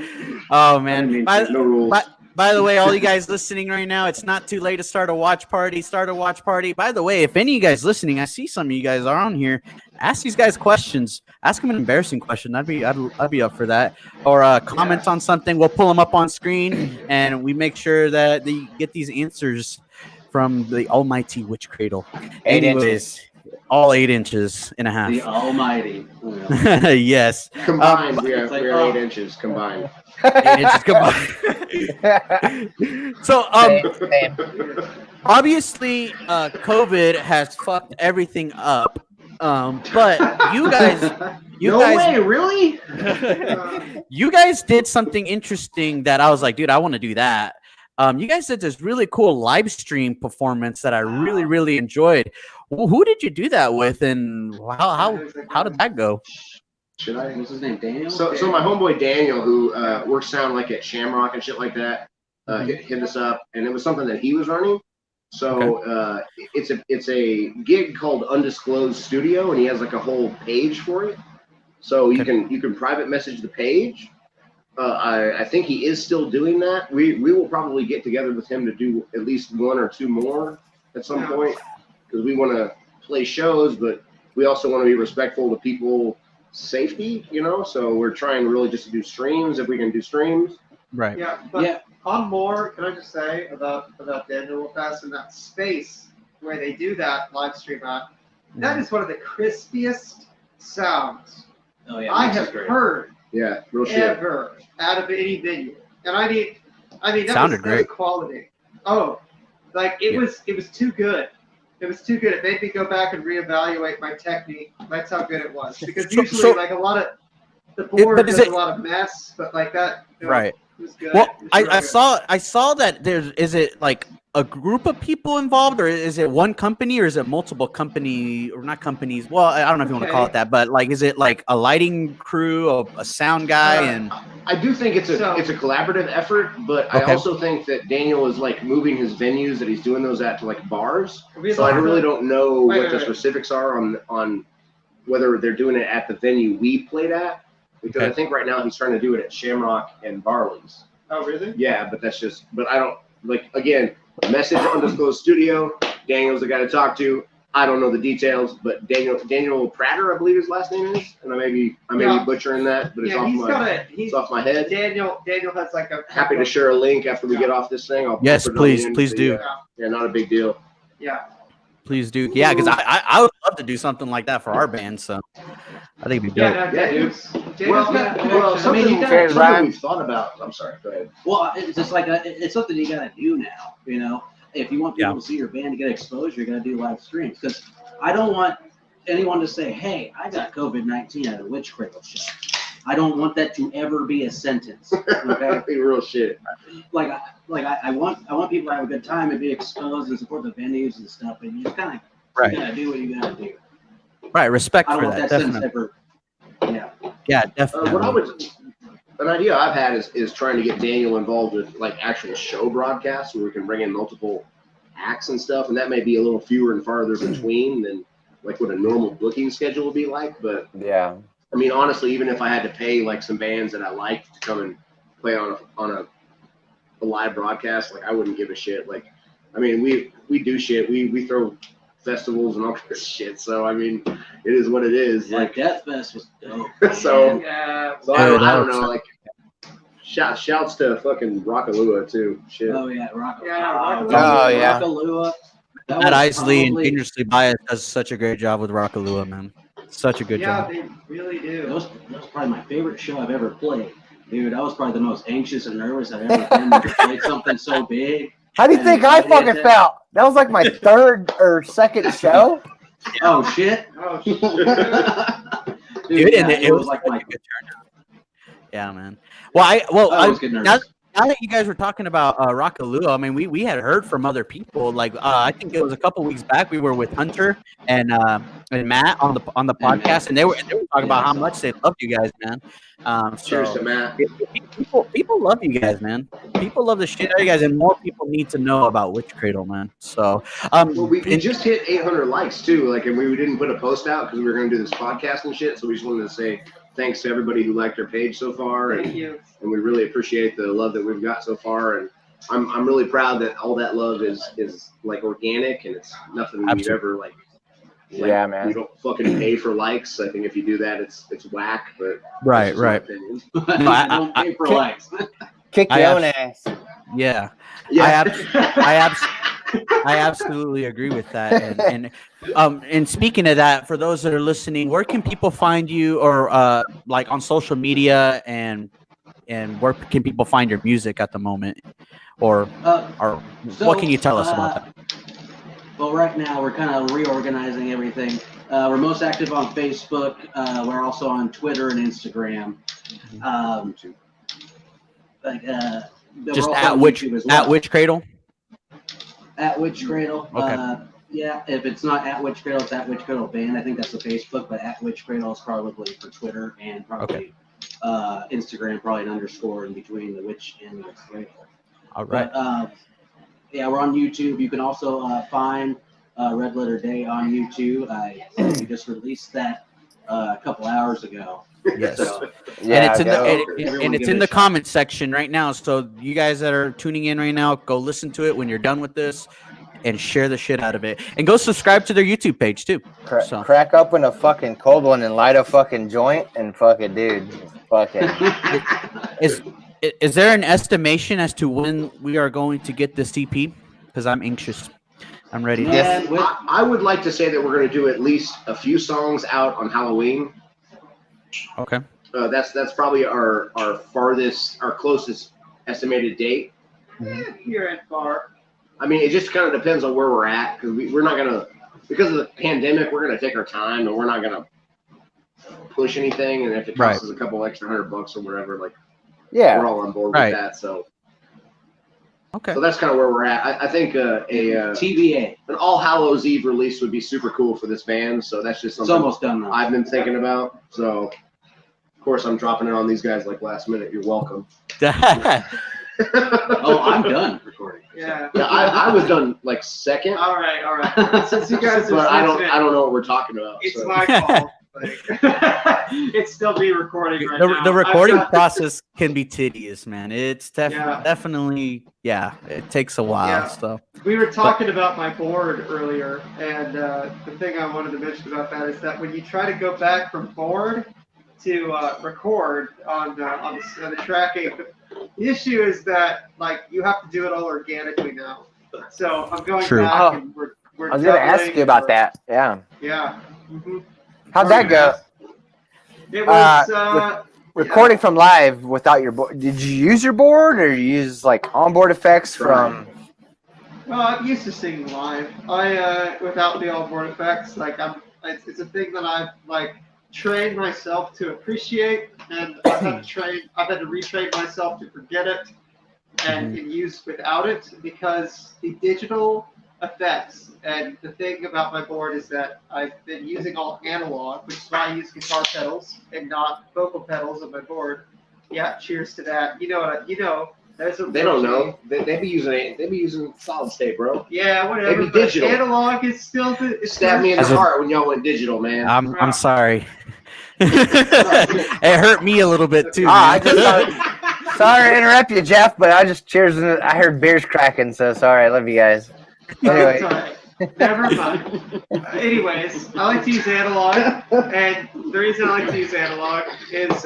Oh man.
No rules.
By the way, all you guys listening right now, it's not too late to start a watch party. Start a watch party. By the way, if any of you guys listening, I see some of you guys are on here. Ask these guys questions. Ask them an embarrassing question. I'd be up for that. Or comment on something. We'll pull them up on screen, and we make sure that they get these answers from the almighty Witch Cradle.
8
Anyways,
inches.
all 8 inches and a half.
The Almighty.
Yes.
Combined, we are
it's like,
8 inches combined.
8 inches combined. So,
Same.
obviously, COVID has fucked everything up. But you guys,
No way, really?
you guys did something interesting that I was like, dude, I want to do that. You guys did this really cool live stream performance that I really, really enjoyed. Who did you do that with, and how did that go?
Should I?
What's his name? Daniel?
So my homeboy Daniel, who works sound like at Shamrock and shit like that, hit us up, and it was something that he was running. So it's a gig called Undisclosed Studio, and he has like a whole page for it. So you can private message the page. I think he is still doing that. We will probably get together with him to do at least 1 or 2 more at some point, because we want to play shows, but we also want to be respectful to people's safety, you know. So we're trying really just to do streams if we can do streams.
Right.
Yeah, but on more, can I just say about Daniel real fast, in that space where they do that live stream at, that is one of the crispiest sounds I have heard
Real shit.
ever out of any venue. And I mean that
Sounded
was
great.
quality. Oh, like it was too good. It was too good. It made me go back and reevaluate my technique. That's how good it was. Because usually, like a lot of the board does a lot of mess, but like that,
right.
It was good.
Well,
It was really
I saw that is it like a group of people involved, or is it one company, or is it multiple company, or not companies? Well, I don't know if you want to call it that, but like, is it like a lighting crew, a sound guy, and
I do think it's a collaborative effort, but I also think that Daniel is like moving his venues that he's doing those at to like bars. So I really don't know what the specifics are on whether they're doing it at the venue we played at, because I think right now he's trying to do it at Shamrock and Barley's.
Oh, really?
Yeah, but that's just. But I don't like again. Message Undisclosed Studio. Daniel's the guy to talk to. I don't know the details, but Daniel Prater, I believe his last name is, and I may be butchering that, but it's off my head.
Daniel has like a.
Happy to share a link after we get off this thing. I'll
yes,
put it
please do.
Yeah, not a big deal.
Yeah.
Please do. Yeah, because I would love to do something like that for our band. So I think it'd be dope.
Yeah, dude.
Well,
something we've thought about. I'm sorry. Go ahead.
Well, it's just like it's something you gotta do now. You know, if you want people to see your band to get exposure, you gotta do live streams. Because I don't want anyone to say, "Hey, I got COVID-19 at a Witch Cradle show." I don't want that to ever be a sentence. Okay,
be real shit.
I want people to have a good time and be exposed and support the venues and stuff. And you just kind of gotta do what you gotta do.
Right, respect
I don't
for
want
that.
that sentence
Definitely.
ever.
Yeah, definitely.
An idea I've had is trying to get Daniel involved with like actual show broadcasts where we can bring in multiple acts and stuff, and that may be a little fewer and farther between than like what a normal booking schedule would be like. But
yeah.
I mean, honestly, even if I had to pay like some bands that I liked to come and play on a live broadcast, like I wouldn't give a shit. Like, I mean, we do shit. We throw festivals and all kind of shit. So I mean, it is what it is.
Yeah,
like
Death Fest was dope.
so I don't know. Like, shouts to fucking Rockalua too. Shit.
Oh yeah, Rockalua.
Rockalua.
Matt Isley and Dangerously Biased does such a great job with Rockalua, man. Such a good job.
Yeah, they really do.
That was probably my favorite show I've ever played. Dude, I was probably the most anxious and nervous I've ever been to play something so big.
How do you think I fucking felt? That was like my 3rd or 2nd show.
Oh shit!
Oh shit!
Dude, and it was like my good turnout. Yeah, man. Now that you guys were talking about Rockalua, I mean, we had heard from other people. Like, I think it was a couple weeks back. We were with Hunter and Matt on the podcast, and they were talking about how much they loved you guys, man.
Cheers to Matt.
People love you guys, man. People love the shit out of you guys, and more people need to know about Witch Cradle, man. So,
we just hit 800 likes too. Like, and we didn't put a post out because we were going to do this podcast and shit. So we just wanted to say thanks to everybody who liked our page so far.
Thank you.
And we really appreciate the love that we've got so far. And I'm really proud that all that love is like organic and it's nothing we've ever like
yeah, man.
We don't fucking pay for likes. I think if you do that, it's whack. But
Right,
that's just my
right.
opinion.
No,
I don't pay for likes.
Kick
I
your own
abs-
ass.
Yeah.
Yeah.
I absolutely agree with that. And speaking of that, for those that are listening, where can people find you, or like on social media, and where can people find your music at the moment, or what can you tell us about that?
Well, right now we're kind of reorganizing everything. We're most active on Facebook. We're also on Twitter and Instagram.
Just at which Cradle?
At Witch Cradle.
Okay.
Yeah, if it's not at Witch Cradle, it's at Witch Cradle Band. I think that's the Facebook, but at Witch Cradle is probably for Twitter, and probably Instagram, probably an underscore in between the Witch and the Cradle.
All right.
But, yeah, we're on YouTube. You can also find Red Letter Day on YouTube. We just released that a couple hours ago.
Yes.
So,
Yeah,
and it's in the comments section right now. So you guys that are tuning in right now, go listen to it when you're done with this, and share the shit out of it. And go subscribe to their YouTube page too.
Crack open a fucking cold one and light a fucking joint and fucking dude. Fucking.
Is there an estimation as to when we are going to get this EP? Because I'm anxious. I'm ready.
I would like to say that we're going to do at least a few songs out on Halloween.
Okay.
That's probably our closest estimated date.
You're at far.
I mean, it just kind of depends on where we're at, because we're not going to, because of the pandemic, we're going to take our time and we're not going to push anything. And if it costs us a couple extra $100 or whatever, like, we're all on board with that. So, so that's kind of where we're at. I think
TBA,
an All Hallows Eve release would be super cool for this band. So that's just something
it's almost done now.
I've been thinking about. So, of course, I'm dropping it on these guys like last minute. You're welcome.
Oh, I'm done recording.
Yeah.
Yeah, I was done like second.
All right. Since you guys are
but I don't know what we're talking about.
It's my fault. It's still being recording right now.
The recording process can be tedious, man. It's definitely it takes a while.
Yeah.
So
we were talking about my board earlier, and the thing I wanted to mention about that is that when you try to go back from board to record on the tracking, the issue is that like you have to do it all organically now. So I'm going back and we're
I was gonna ask you about that. Yeah.
Yeah. Mm-hmm.
How'd that go?
It was
recording from live without your board. Did you use your board, or you use like onboard effects from?
Well, I'm used to singing live. Without the onboard effects, like it's a thing that I've like trained myself to appreciate, and I've had to retrain myself to forget it and use without it, because the digital effects, and the thing about my board is that I've been using all analog, which is why I use guitar pedals and not vocal pedals on my board. Yeah, cheers to that. You know. They
don't know. They be using solid state, bro.
Yeah, whatever.
They be digital.
Analog is still.
Stabbed me in the heart when y'all went digital, man.
I'm sorry. It hurt me a little bit too.
Sorry to interrupt you, Jeff, but I just cheers. I heard beers cracking, so sorry. I love you guys. Anyway.
Right. Never mind. Anyways, I like to use analog, and the reason I like to use analog is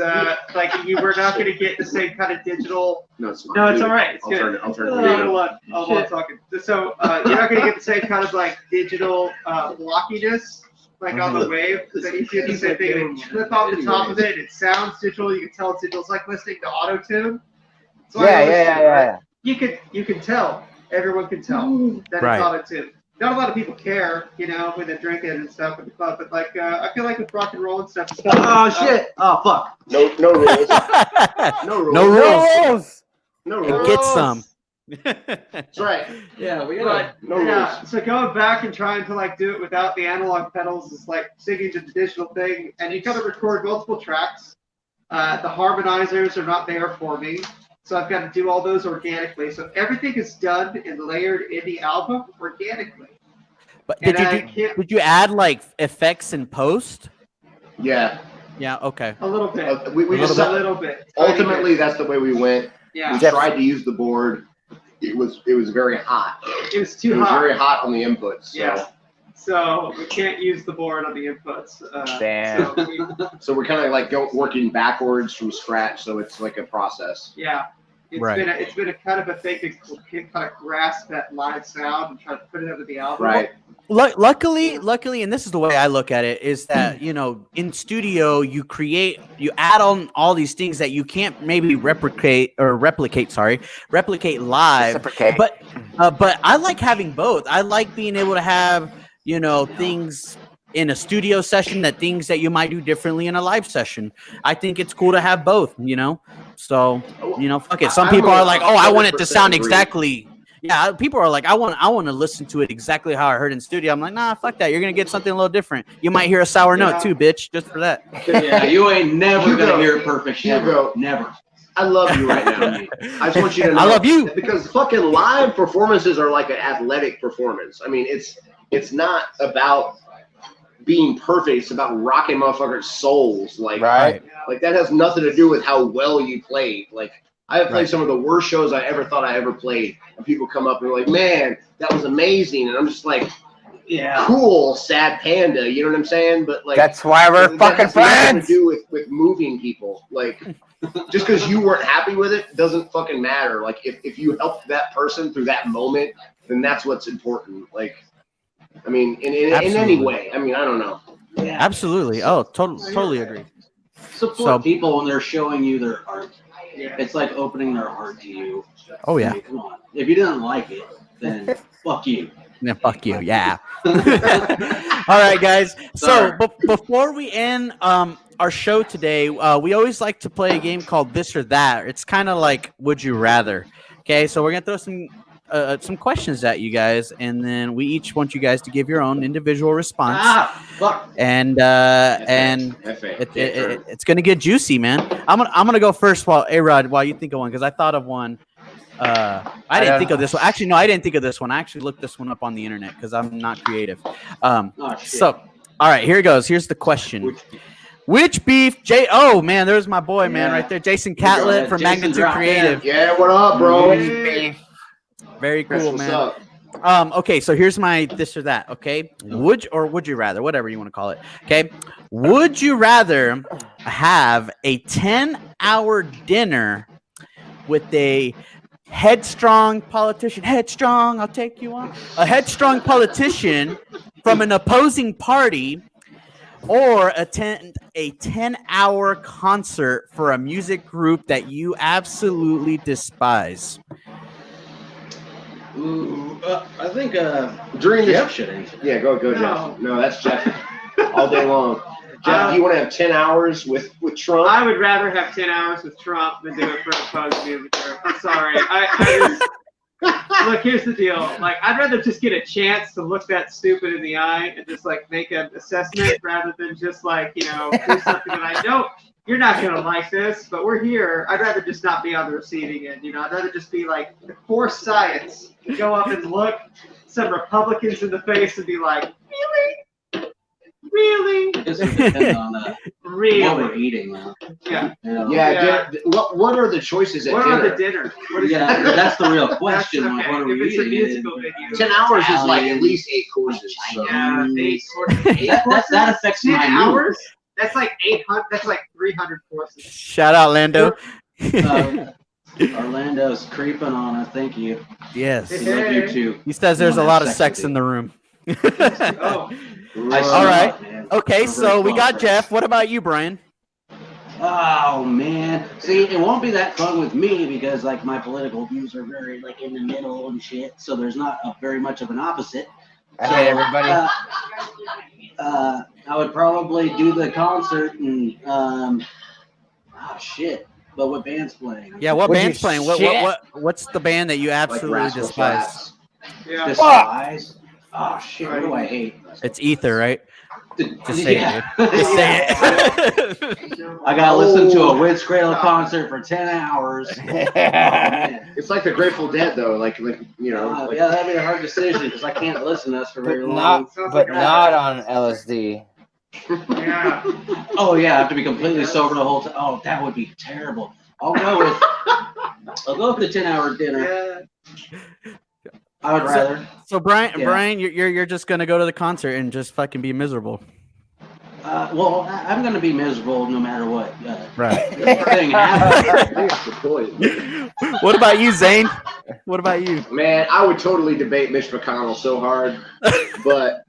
like we're not going to get the same kind of digital.
No, it's fine.
No, it's all right. It's good.
I'll turn it
on. I'm talking. So you're not going to get the same kind of like digital blockiness like on the wave. That you do the same thing. And you clip off the top of it. It sounds digital. You can tell it's digital. It's like listening to auto-tune.
Yeah.
You can tell. Everyone can tell that it's auto-tune. Not a lot of people care, when they're drinking and stuff at the club. But like, I feel like with rock and roll and stuff.
Oh shit! Oh fuck!
No rules.
No rules.
No rules.
Get some.
That's right.
Yeah, we got
no rules.
So going back and trying to like do it without the analog pedals is like singing to the digital thing, and you got to record multiple tracks. The harmonizers are not there for me. So I've got to do all those organically. So everything is done and layered in the album organically.
But did you add like effects in post?
Yeah.
Yeah. Okay.
A little bit.
We just
a little bit.
Ultimately, that's the way we went.
Yeah.
We tried to use the board. it was very hot.
It was too
It was
hot.
very hot on the inputs. So.
Yeah. So we can't use the board on the inputs.
Damn.
So we're kind of like working backwards from scratch. So it's like a process.
Yeah. It's been a kind of a thing to kind of grasp that live sound and try to put it into the album.
Right.
Luckily, and this is the way I look at it, is that in studio you add on all these things that you can't maybe replicate live.
Reciprocate.
But I like having both. I like being able to have things in a studio session, things that you might do differently in a live session. I think it's cool to have both. So fuck it. Some people are like, oh, I want it to sound exactly. Yeah, people are like, I want to listen to it exactly how I heard in studio. I'm like, nah, fuck that. You're gonna get something a little different. You might hear a sour note too, bitch, just for that.
Yeah, you ain't never gonna hear it perfect. Never.
I love you right now. I just want you to know.
I love you
because fucking live performances are like an athletic performance. I mean, it's not about being perfect. It's about rocking motherfuckers' souls. Like that has nothing to do with how well you played. Like. I have played some of the worst shows I ever thought I ever played, and people come up and they're like, "Man, that was amazing," and I'm just like, "Yeah, cool, sad panda." You know what I'm saying? But like,
that's why we're fucking friends.
To do with moving people, like, just because you weren't happy with it doesn't fucking matter. Like, if you helped that person through that moment, then that's what's important. Like, I mean, in any way. I mean, I don't know.
Yeah, absolutely. Oh, totally agree.
Support people when they're showing you their art. It's like opening their heart to you.
Oh yeah.
I mean, come on. If you didn't like it, then fuck you.
Yeah, fuck you. Yeah. All right, guys. So before we end our show today, we always like to play a game called This or That. It's kind of like Would You Rather. Okay, so we're gonna throw some questions at you guys, and then we each want you guys to give your own individual response. And it's gonna get juicy, man. I'm gonna go first while you think of one, because I thought of one. I didn't think of this one. Actually, no, I didn't think of this one. I actually looked this one up on the internet because I'm not creative. So, all right, here it goes. Here's the question. Which beef, Oh man, there's my boy, man, right there, Jason Catlett from Magnitude Creative.
Yeah, what up, bro?
Very cool, man. Okay, so here's my this or that. Okay, would you rather, whatever you want to call it. Okay, would you rather have a 10-hour dinner with a headstrong politician? I'll take you on. A headstrong politician from an opposing party, or attend a 10-hour concert for a music group that you absolutely despise?
Ooh, I think
during
Jeff should answer.
Yeah, go Jeff. No, that's Jeff all day long. Jeff, do you want to have 10 hours with Trump?
I would rather have 10 hours with Trump than do it for a opposed music group. I'm sorry. I look, here's the deal. Like, I'd rather just get a chance to look that stupid in the eye and just like make an assessment rather than just like, do something that I know you're not gonna like this, but we're here. I'd rather just not be on the receiving end. I'd rather just be like the forced science. Go up and look some Republicans in the face and be like, really?
This would depend on
really
what we're eating.
Yeah.
What are the choices at
what
dinner?
What are the dinner?
That's the real question.
Okay.
Like, what are we
If it's a
eating?
musical venue,
10 hours is like at least 8 courses. So.
Yeah, 8 courses.
That affects
10
my
hours? That's like 800. That's like 300 courses.
Shout out, Lando.
Orlando's creeping on us. Thank you.
Yes.
We love you too.
He says there's a lot of sex in the room.
Oh.
All right. Okay, so we got Jeff. What about you, Brian?
Oh man, see, it won't be that fun with me because like my political views are very like in the middle and shit. So there's not very much of an opposite.
I hate everybody.
I would probably do the concert and shit. But what band's playing?
Yeah, what band's playing? What's the band that you absolutely despise?
Yeah.
Despise? Oh shit! What do I hate?
It's Aether, right? Just say it, dude. Just say it.
I gotta listen to a Cradle concert for 10 hours.
It's like the Grateful Dead, though.
Yeah, that'd be a hard decision because I can't listen to us for very long.
Not on LSD.
Yeah.
Oh yeah, I have to be completely sober the whole time. Oh, that would be terrible. I'll go with the 10-hour dinner.
Yeah.
I would rather.
So Brian,
Yeah.
Brian, you're just gonna go to the concert and just fucking be miserable.
Well, I'm going to be miserable no matter what.
Right.
Thing happens.
That's the point.
What about you, Zane? What about you?
Man, I would totally debate Mitch McConnell so hard, but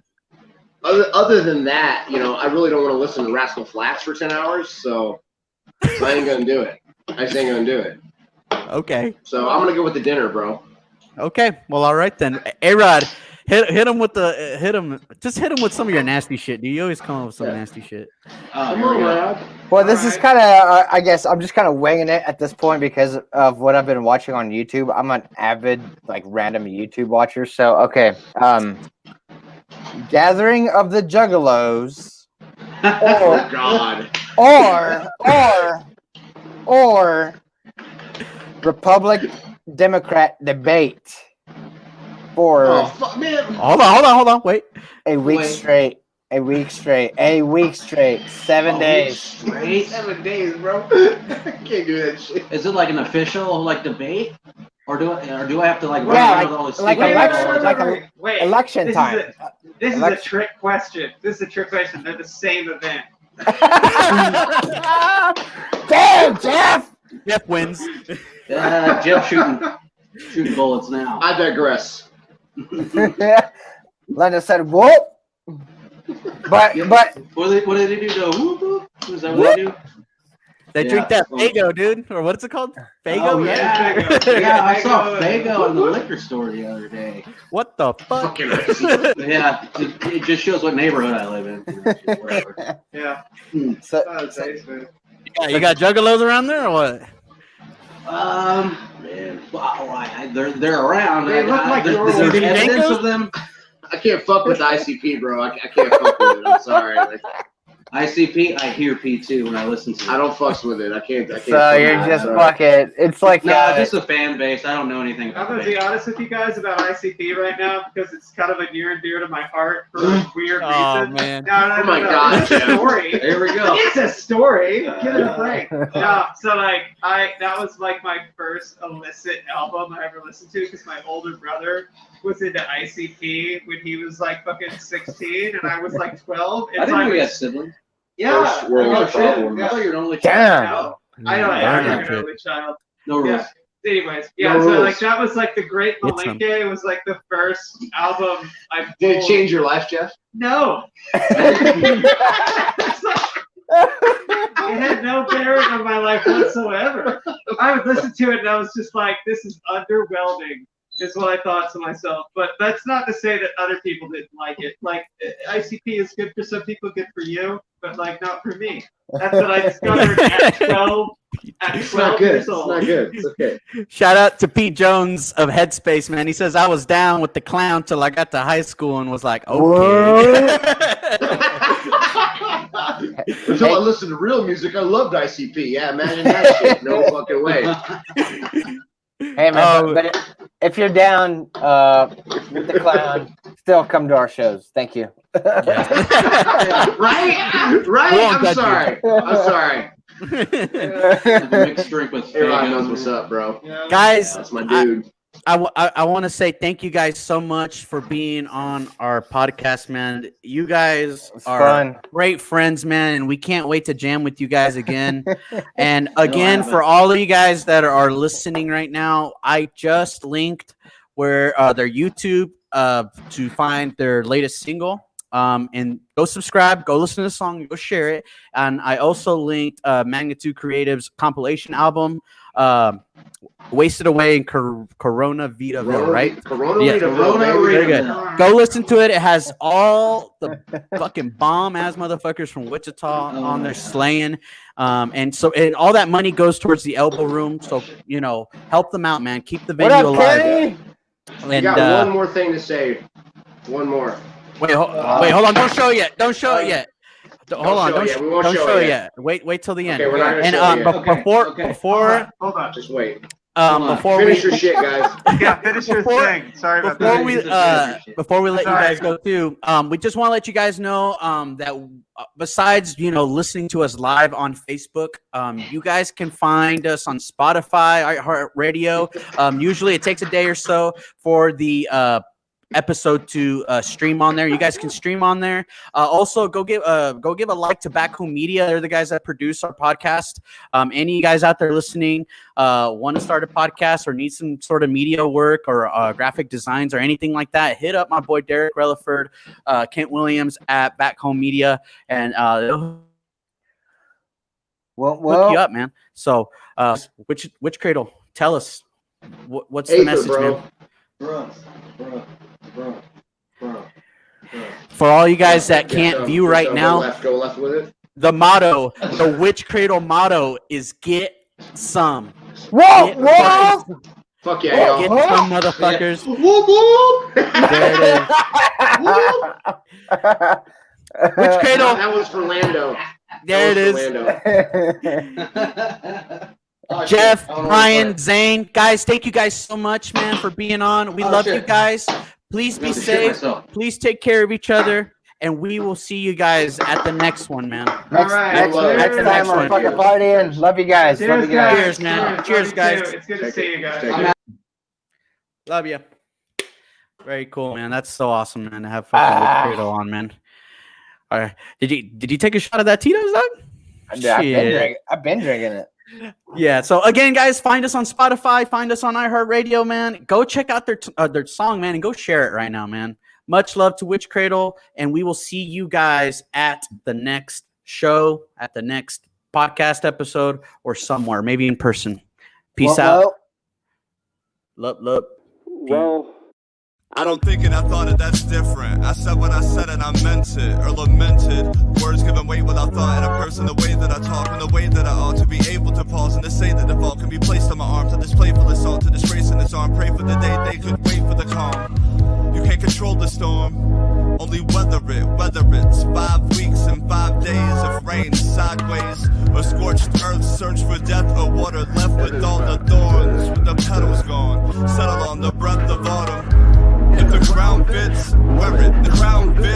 other than that, you know, I really don't want to listen to Rascal Flatts for 10 hours, so I ain't gonna do it. I just ain't gonna do it.
Okay.
So I'm gonna go with the dinner, bro.
Okay. Well, all right then. A-Rod, hit him with the hit him. Just hit him with some of your nasty shit. Do you always come up with some nasty shit?
Come on, Rob.
Well, this is kind of, I guess, I'm just kind of winging it at this point because of what I've been watching on YouTube. I'm an avid, like, random YouTube watcher. So, okay. Gathering of the Juggalos.
Oh God.
Or Republic Democrat debate for
Oh fuck, man.
Hold on. Wait.
a week straight. 7 days.
Straight?
7 days, bro. I can't do that shit.
Is it like an official like debate, or do I have to like
Yeah,
run with all this
like
secret
election-
knowledge?
like
Wait,
Election
this
time.
This is a
Election.
trick question. This is a trick question. They're the same event.
Damn, Jeff!
Jeff wins.
Jeff shooting bullets now.
I digress.
Linda said, "Whoop." But
What did he do? Go whoop whoop? Is that what they do?
They drink that Fago, dude, or what's it called? Fago,
Oh,
right?
yeah. Yeah, I saw
Fago.
Fago in the liquor store the other day.
What the fuck?
Fucking icy.
Yeah, it just shows what neighborhood I live in.
Yeah.
so,
Oh, it's nice, man.
You got juggalos around there or what?
Man, they're around.
They look like
there's
normal
evidence
people.
of them.
I can't fuck with the ICP, bro. I can't fuck with it. I'm sorry. Like,
ICP, I hear P2 when I listen to it.
I don't fucks with it. I can't.
so
fuck
you're
with it.
just
Sorry.
fucking. It's like
No, just a fan base. I don't know anything
I'm
about
gonna
it.
be honest with you guys about ICP right now because it's kind of a near and dear to my heart for weird
Oh
reasons.
man.
No,
Oh my God,
It's a
Jeff.
story.
There we go.
It's a story. Give it a break. No, so like that was like my first illicit album I ever listened to because my older brother was into ICP when he was like fucking 16 and I was like 12.
I didn't know you had siblings.
Yeah.
First world
Oh, shit.
problem.
I thought you were an only
Damn.
No, I don't
Burn
have
that
an
shit.
only child.
No rules.
Yeah. Anyways, yeah,
No
so
rules.
like that was like the Great
It's some-
Malenke was like the first album I
Did it
pulled-
change your life, Jeff?
No. It had no bearing on my life whatsoever. I would listen to it and I was just like, this is underwhelming, is what I thought to myself. But that's not to say that other people didn't like it. Like, ICP is good for some people, good for you, but like, not for me. That's what I discovered at 12. At
It's not
12
good.
years
It's
old.
not good. It's okay.
Shout out to Pete Jones of Headspace, man. He says I was down with the clown till I got to high school and was like, okay.
Until I listened to real music, I loved ICP. Yeah, imagine that shit. No fucking way.
Hey man, but if you're down with the clown, still come to our shows. Thank you.
Right? Right?
Wrong,
I'm
that
sorry. I'm sorry.
Like a mixed drink with
Everybody knows
Fago.
what's up, bro.
Yeah.
Guys,
That's my dude.
I want to say thank you guys so much for being on our podcast, man. You guys
It's
are
fun.
great friends, man, and we can't wait to jam with you guys again. And again,
have
for
it.
all of you guys that are listening right now, I just linked where their YouTube to find their latest single. And go subscribe, go listen to the song, go share it. And I also linked Magnitude Creative's compilation album, Wasted Away in Corona Vitaville, right?
Corona
Yeah.
Vitaville,
Corona
baby.
Very good.
Vitaville.
Go listen to it. It has all the fucking bomb ass motherfuckers from Wichita on there slaying. And all that money goes towards the Elbow Room. So, help them out, man. Keep the
What
venue
up,
alive.
Kenny?
I
And
got one more thing to say. One more.
wait, hold on. Don't show it yet. Don't show it yet. Hold on.
show it
Don't
yet. We won't
don't
show
show
it
it
yet.
yet. Wait till the end.
Okay, we're not gonna
And
show it yet.
before
Okay.
before
Hold on.
Just wait.
before
Finish
we
your shit, guys.
Yeah, finish your
Before-
thing. Sorry about
before
that.
we before we let you
Sorry.
guys go too, we just want to let you guys know that besides listening to us live on Facebook, you guys can find us on Spotify, iHeartRadio. Usually it takes a day or so for the episode to stream on there. You guys can stream on there. Also, go give a like to Back Home Media. They're the guys that produce our podcast. Any of you guys out there listening want to start a podcast or need some sort of media work or graphic designs or anything like that, hit up my boy Derek Relaford, Kent Williams at Back Home Media, and they'll hook you up, man. So, which Cradle? Tell us what's the
Aether,
message,
bro.
man.
Bro.
For all you guys that can't view right now,
Go left with it.
the Witch Cradle motto is get some.
Whoa,
Get
whoa!
Fuck yeah,
Get
y'all.
some, motherfuckers.
Whoop, whoop.
There it is. Witch Cradle.
That was for Lando.
There it is. Jeff, Brian, Zane, guys, thank you guys so much, man, for being on. We love you guys. Please be safe. Please take care of each other, and we will see you guys at the next one, man.
Next time, motherfucking partying. Love you guys. Love you guys.
Cheers, man. Cheers, guys.
It's good to see you guys.
Love you. Very cool, man. That's so awesome, man, to have fucking Witch Cradle on, man. All right. Did you take a shot of that Tito's, dog?
Dude, I've been drinking it.
Yeah. So again, guys, find us on Spotify, find us on iHeartRadio, man. Go check out their song, man, and go share it right now, man. Much love to Witch Cradle, and we will see you guys at the next show, at the next podcast episode, or somewhere, maybe in person. Peace out. Love.
Well.
I don't think it, I thought it, that's different. I said what I said and I meant it, or lamented. Words given weight without thought in a person, the way that I talk and the way that I ought to be able to pause and to say that the fault can be placed on my arm, to display full assault, to disgrace in its arm. Pray for the day they could wait for the calm. You can't control the storm, only weather it, whether it's 5 weeks and 5 days of rain sideways, or scorched earth, search for death or water, left with all the thorns, with the petals gone, settle on the breath of autumn. If the ground fits, wear it, the crown fits.